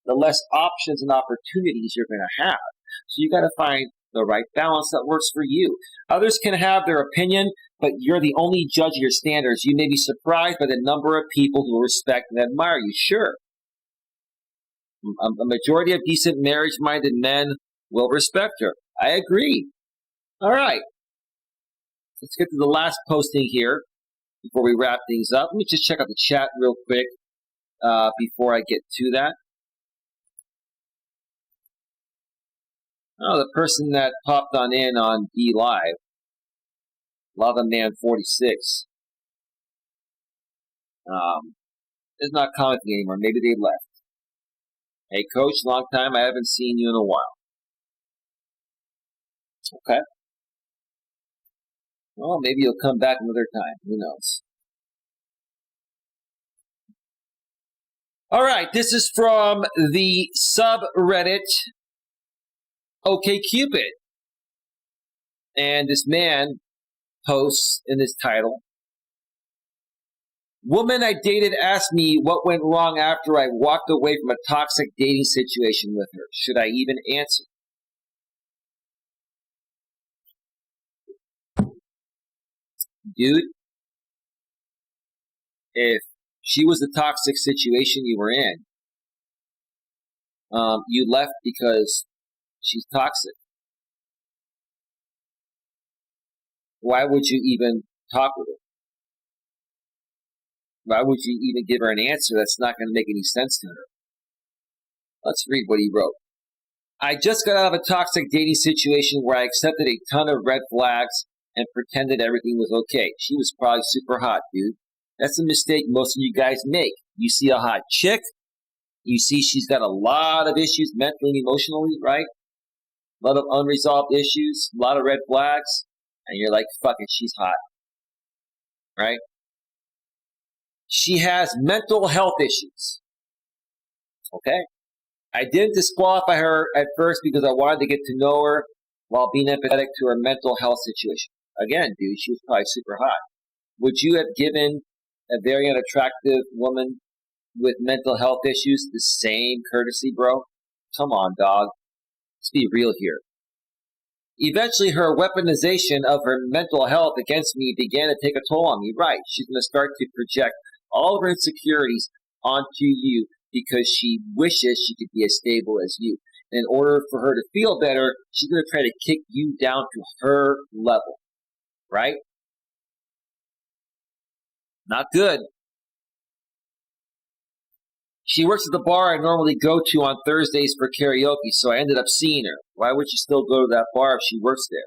the less options and opportunities you're going to have. So you got to find the right balance that works for you. Others can have their opinion, but you're the only judge of your standards. You may be surprised by the number of people who respect and admire you. Sure. A majority of decent marriage-minded men will respect her. I agree. All right. Let's get to the last posting here before we wrap things up. Let me just check out the chat real quick before I get to that. Oh, the person that popped on in on D Live, Lava Man 46, is not commenting anymore. Maybe they left. Hey, Coach, long time. I haven't seen you in a while. Okay. Well, maybe you'll come back another time. Who knows? All right. This is from the subreddit OkCupid. And this man posts in this title, woman I dated asked me what went wrong after I walked away from a toxic dating situation with her. Should I even answer? Dude, if she was the toxic situation you were in, you left because she's toxic. Why would you even talk with her? Why would you even give her an answer that's not going to make any sense to her? Let's read what he wrote. I just got out of a toxic dating situation where I accepted a ton of red flags and pretended everything was okay. She was probably super hot, dude. That's a mistake most of you guys make. You see a hot chick, you see she's got a lot of issues mentally and emotionally, right? A lot of unresolved issues, a lot of red flags, and you're like, fuck it, she's hot, right? She has mental health issues, okay? I didn't disqualify her at first because I wanted to get to know her while being empathetic to her mental health situation. Again, dude, she was probably super hot. Would you have given a very unattractive woman with mental health issues the same courtesy, bro? Come on, dog. Let's be real here. Eventually, her weaponization of her mental health against me began to take a toll on me. Right, she's going to start to project all of her insecurities onto you because she wishes she could be as stable as you. In order for her to feel better, she's going to try to kick you down to her level. Right? Not good. She works at the bar I normally go to on Thursdays for karaoke, so I ended up seeing her. Why would she still go to that bar if she works there?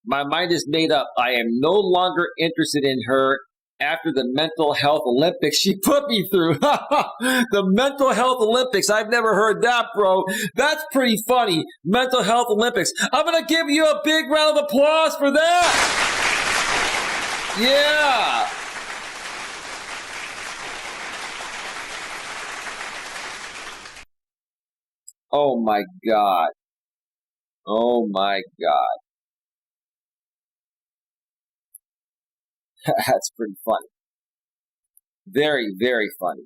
My mind is made up. I am no longer interested in her after the mental health Olympics she put me through. The mental health Olympics. I've never heard that, bro. That's pretty funny. Mental health Olympics. I'm going to give you a big round of applause for that. Yeah. Oh my God. Oh my God. That's pretty funny. Very, very funny.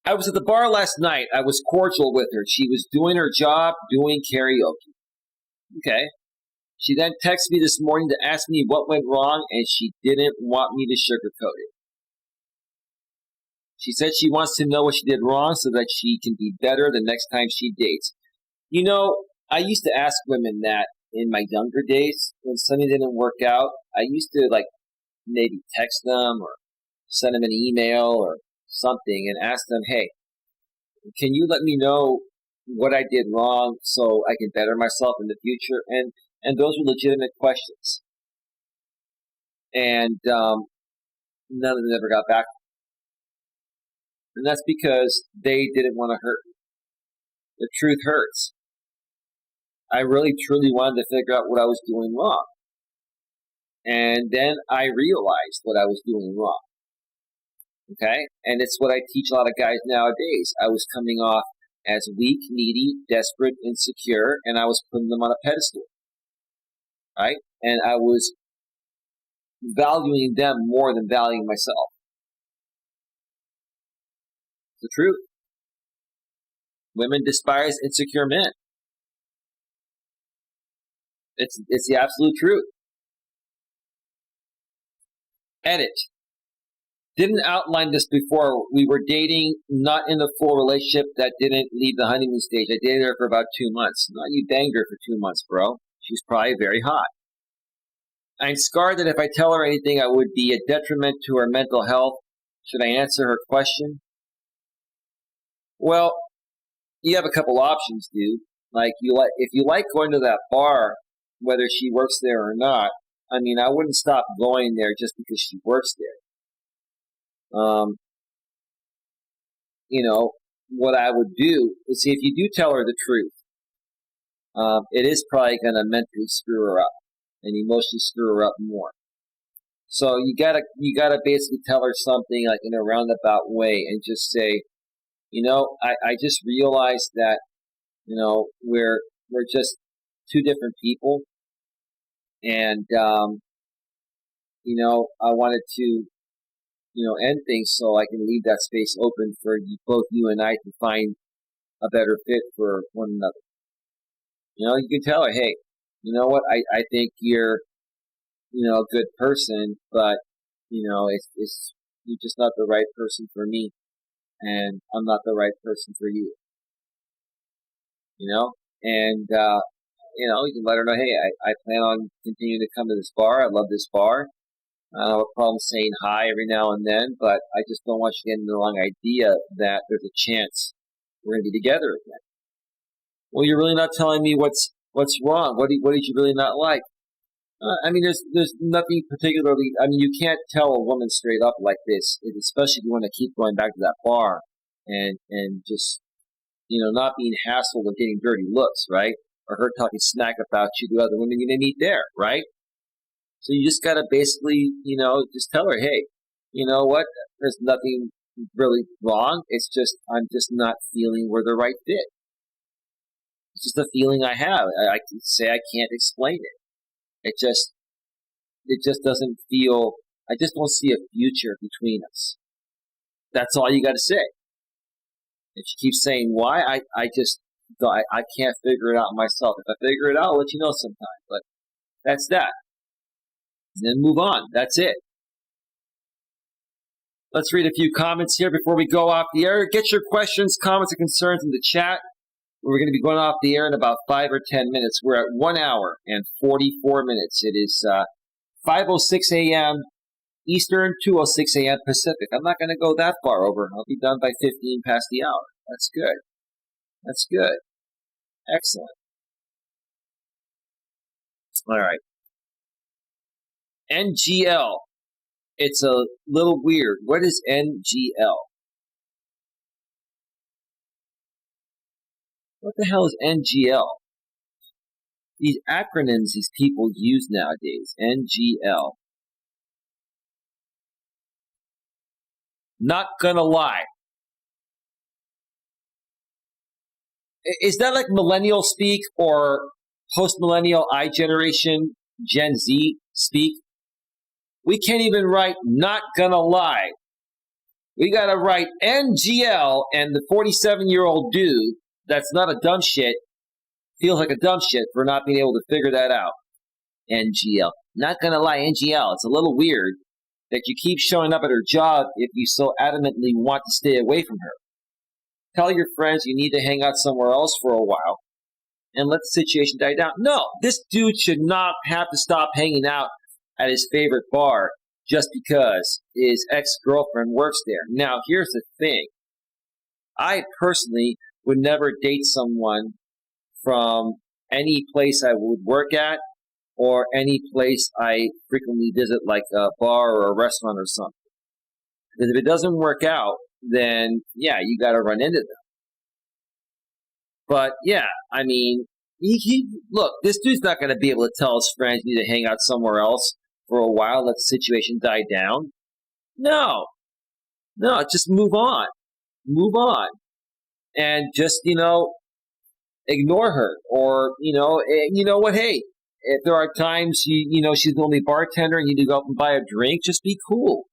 I was at the bar last night. I was cordial with her. She was doing her job, doing karaoke. Okay. She then texted me this morning to ask me what went wrong, and she didn't want me to sugarcoat it. She said she wants to know what she did wrong so that she can be better the next time she dates. You know, I used to ask women that in my younger days when something didn't work out. I used to maybe text them or send them an email or something and ask them, hey, can you let me know what I did wrong so I can better myself in the future? And those were legitimate questions. And none of them ever got back. And that's because they didn't want to hurt me. The truth hurts. I really, truly wanted to figure out what I was doing wrong. And then I realized what I was doing wrong. Okay? And it's what I teach a lot of guys nowadays. I was coming off as weak, needy, desperate, insecure, and I was putting them on a pedestal. Right? And I was valuing them more than valuing myself. It's the truth. Women despise insecure men. It's the absolute truth. Edit. Didn't outline this before. We were dating, not in a full relationship that didn't leave the honeymoon stage. I dated her for about 2 months. No, you banged her for 2 months, bro. She's probably very hot. I'm scarred that if I tell her anything, I would be a detriment to her mental health. Should I answer her question? Well, you have a couple options, dude. If you like going to that bar, whether she works there or not, I mean, I wouldn't stop going there just because she works there. What I would do is see if you do tell her the truth, it is probably going to mentally screw her up and emotionally screw her up more. So you gotta basically tell her something like in a roundabout way and just say, I just realized that, we're just two different people. And, I wanted to, end things so I can leave that space open for both you and I to find a better fit for one another. You can tell her, hey, you know what? I think you're, a good person, but, it's you're just not the right person for me, and I'm not the right person for you. And, you can let her know, hey, I plan on continuing to come to this bar. I love this bar. I don't have a problem saying hi every now and then, but I just don't want you getting the wrong idea that there's a chance we're going to be together again. Well, you're really not telling me what's wrong. What did you really not like? I mean, there's nothing particularly. I mean, you can't tell a woman straight up like this, especially if you want to keep going back to that bar and just not being hassled with getting dirty looks, right? Or her talking smack about you to other women you may meet there, right? So you just gotta basically, just tell her, hey, you know what? There's nothing really wrong. It's just I'm just not feeling we're the right fit. It's just a feeling I have. I can say I can't explain it. It just doesn't feel. I just don't see a future between us. That's all you got to say. If you keep saying why, I can't figure it out myself. If I figure it out, I'll let you know sometime. But that's that. And then move on. That's it. Let's read a few comments here before we go off the air. Get your questions, comments, and concerns in the chat. We're going to be going off the air in about 5 or 10 minutes. We're at 1 hour and 44 minutes. It is 5:06 a.m. Eastern, 2:06 a.m. Pacific. I'm not going to go that far over. I'll be done by 15 past the hour. That's good. That's good. Excellent. All right. NGL. It's a little weird. What is NGL? What the hell is NGL? These acronyms these people use nowadays. NGL. Not gonna lie. Is that like millennial speak or post-millennial I-generation Gen Z speak? We can't even write not gonna lie. We gotta write NGL, and the 47-year-old dude that's not a dumb shit feels like a dumb shit for not being able to figure that out. NGL. Not gonna lie, NGL. It's a little weird that you keep showing up at her job if you so adamantly want to stay away from her. Tell your friends you need to hang out somewhere else for a while and let the situation die down. No, this dude should not have to stop hanging out at his favorite bar just because his ex-girlfriend works there. Now, here's the thing. I personally would never date someone from any place I would work at or any place I frequently visit, like a bar or a restaurant or something. Because if it doesn't work out, then, yeah, you got to run into them. But, yeah, I mean, look, this dude's not going to be able to tell his friends you need to hang out somewhere else for a while, let the situation die down. No, just move on. Move on. And just, ignore her. Or, you know what, hey, if there are times, she's the only bartender and you need to go up and buy a drink, just be cool.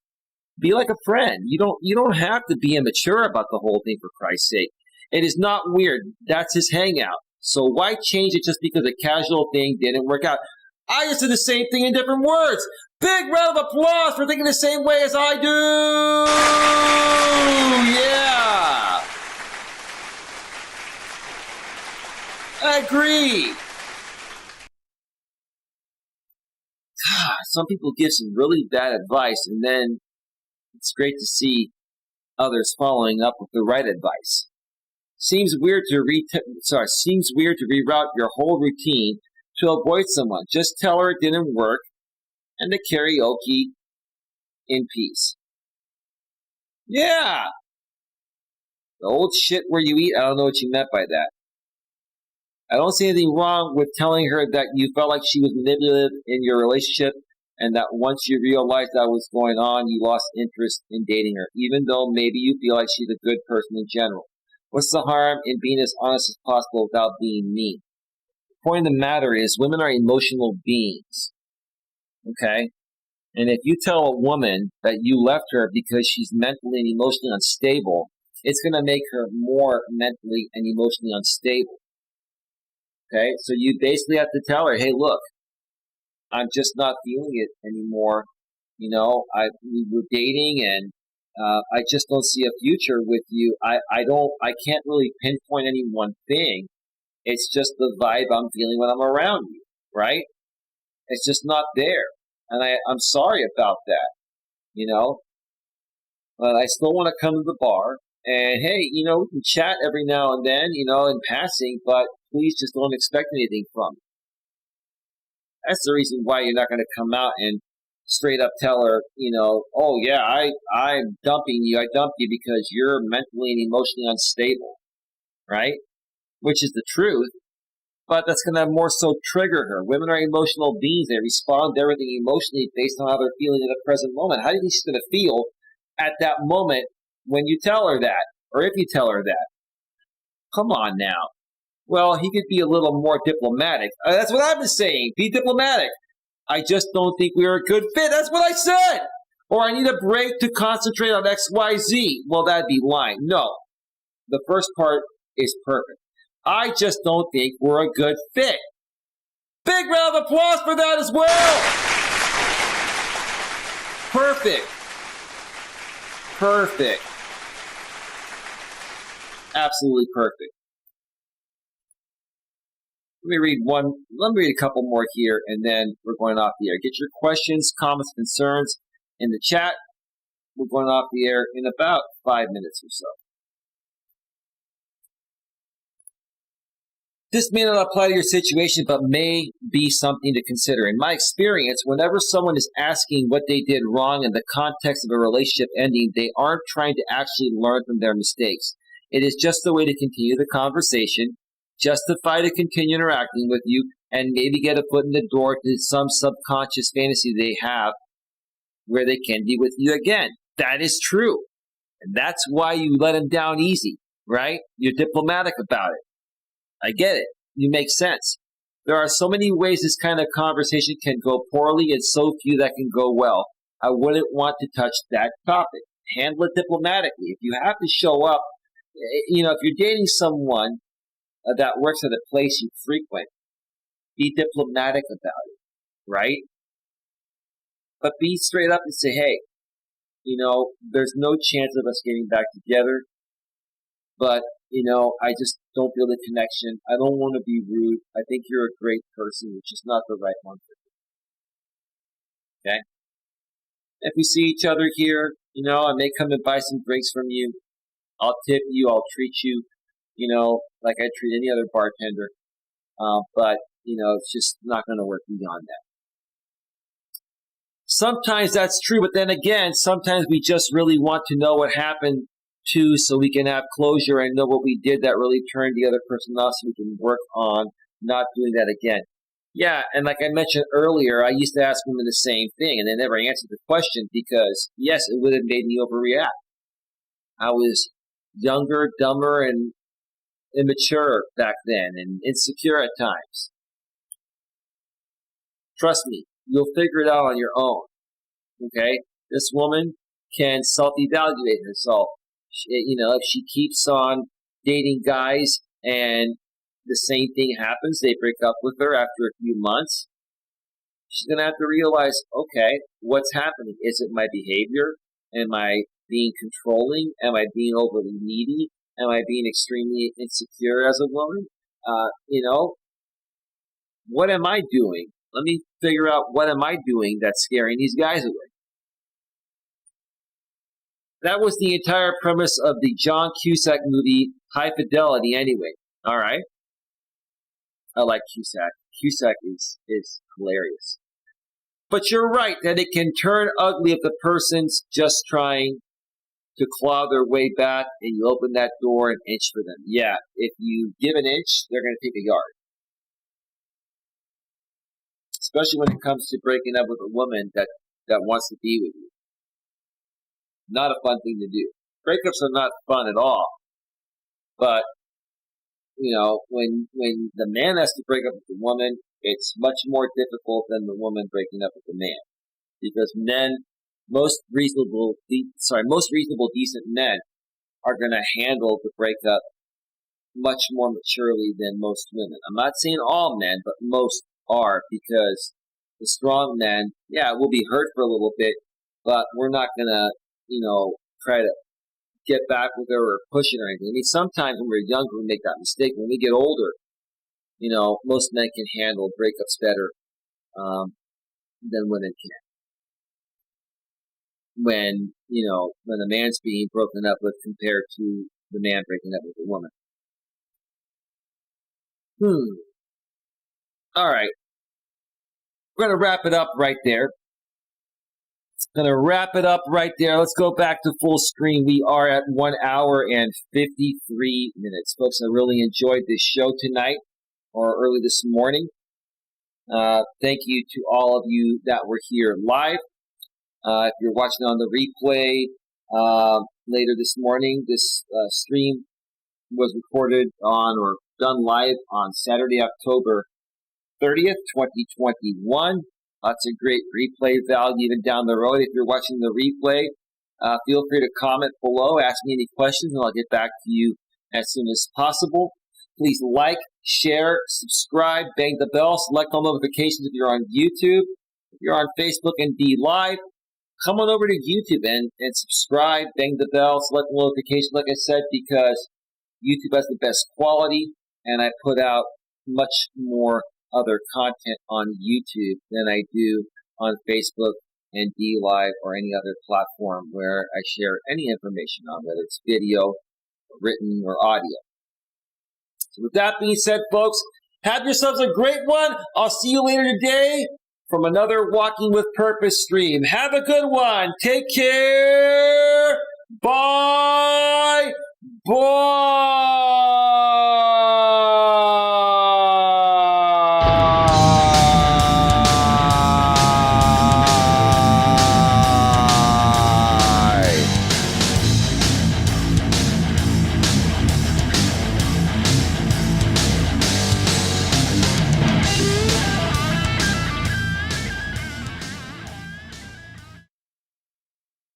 Be like a friend. You don't have to be immature about the whole thing, for Christ's sake. It is not weird. That's his hangout. So why change it just because a casual thing didn't work out? I just did the same thing in different words. Big round of applause for thinking the same way as I do. Yeah. I agree. God, some people give some really bad advice, and then it's great to see others following up with the right advice. Seems weird to reroute your whole routine to avoid someone. Just tell her it didn't work, and the karaoke in peace. Yeah. The old shit where you eat, I don't know what you meant by that. I don't see anything wrong with telling her that you felt like she was manipulative in your relationship and that once you realized that was going on, you lost interest in dating her, even though maybe you feel like she's a good person in general. What's the harm in being as honest as possible without being mean? The point of the matter is women are emotional beings, okay? And if you tell a woman that you left her because she's mentally and emotionally unstable, it's going to make her more mentally and emotionally unstable. Okay, so you basically have to tell her, hey, look, I'm just not feeling it anymore. We were dating and I just don't see a future with you. I can't really pinpoint any one thing. It's just the vibe I'm feeling when I'm around you, right? It's just not there. And I'm sorry about that, you know. But I still want to come to the bar. And hey, we can chat every now and then, in passing, but please just don't expect anything from me. That's the reason why you're not going to come out and straight up tell her, oh yeah, I'm dumping you. I dumped you because you're mentally and emotionally unstable, right? Which is the truth. But that's going to more so trigger her. Women are emotional beings. They respond to everything emotionally based on how they're feeling in the present moment. How do you think she's going to feel at that moment when you tell her that, or if you tell her that? Come on now. Well, he could be a little more diplomatic. That's what I've been saying. Be diplomatic. I just don't think we're a good fit. That's what I said. Or I need a break to concentrate on XYZ. Well, that'd be lying. No. The first part is perfect. I just don't think we're a good fit. Big round of applause for that as well. Perfect. Perfect. Absolutely perfect. Let me read a couple more here, and then we're going off the air. Get your questions, comments, concerns in the chat. We're going off the air in about 5 minutes or so. This may not apply to your situation, but may be something to consider. In my experience, whenever someone is asking what they did wrong in the context of a relationship ending, they aren't trying to actually learn from their mistakes. It is just a way to continue the conversation, justify to continue interacting with you, and maybe get a foot in the door to some subconscious fantasy they have where they can be with you again. That is true. And that's why you let them down easy, right? You're diplomatic about it. I get it. You make sense. There are so many ways this kind of conversation can go poorly and so few that can go well. I wouldn't want to touch that topic. Handle it diplomatically. If you have to show up, if you're dating someone that works at a place you frequent, be diplomatic about it, right? But be straight up and say, hey, there's no chance of us getting back together, but, I just don't feel the connection. I don't want to be rude. I think you're a great person. It's just not the right one for me. Okay? If we see each other here, I may come and buy some drinks from you. I'll tip you. I'll treat you, like I treat any other bartender. But, it's just not going to work beyond that. Sometimes that's true, but then again, sometimes we just really want to know what happened too, so we can have closure and know what we did that really turned the other person off, so we can work on not doing that again. Yeah, and like I mentioned earlier, I used to ask women the same thing, and they never answered the question because, yes, it would have made me overreact. I was younger, dumber, and immature back then, and insecure at times. Trust me, you'll figure it out on your own. Okay? This woman can self-evaluate herself. If she keeps on dating guys and the same thing happens, they break up with her after a few months, she's going to have to realize, okay, what's happening? Is it my behavior? Am I being controlling? Am I being overly needy? Am I being extremely insecure as a woman? What am I doing? Let me figure out what am I doing that's scaring these guys away. That was the entire premise of the John Cusack movie, High Fidelity, anyway. All right? I like Cusack. Cusack is hilarious. But you're right that it can turn ugly if the person's just trying to claw their way back and you open that door an inch for them. Yeah, if you give an inch, they're going to take a yard. Especially when it comes to breaking up with a woman that wants to be with you. Not a fun thing to do. Breakups are not fun at all. But, when the man has to break up with the woman, it's much more difficult than the woman breaking up with the man. Because most reasonable, decent men are going to handle the breakup much more maturely than most women. I'm not saying all men, but most are, because the strong men, we'll be hurt for a little bit, but we're not going to, try to get back with her or push it or anything. I mean, sometimes when we're younger, we make that mistake. When we get older, most men can handle breakups better. than women can. When a man's being broken up with compared to the man breaking up with a woman. All right. We're going to wrap it up right there. Let's go back to full screen. We are at 1 hour and 53 minutes. Folks, I really enjoyed this show tonight or early this morning. Thank you to all of you that were here live. If you're watching on the replay later this morning, this stream was recorded on or done live on Saturday, October 30th, 2021. Lots of great replay value even down the road. If you're watching the replay, feel free to comment below, ask me any questions, and I'll get back to you as soon as possible. Please like, share, subscribe, bang the bell, select all notifications if you're on YouTube. If you're on Facebook and D Live, come on over to YouTube and subscribe, bang the bell, select the notifications, like I said, because YouTube has the best quality, and I put out much more other content on YouTube than I do on Facebook and D Live or any other platform where I share any information on, whether it's video, written, or audio. So with that being said, folks, have yourselves a great one. I'll see you later today from another Walking with Purpose stream. Have a good one. Take care. Bye. Bye.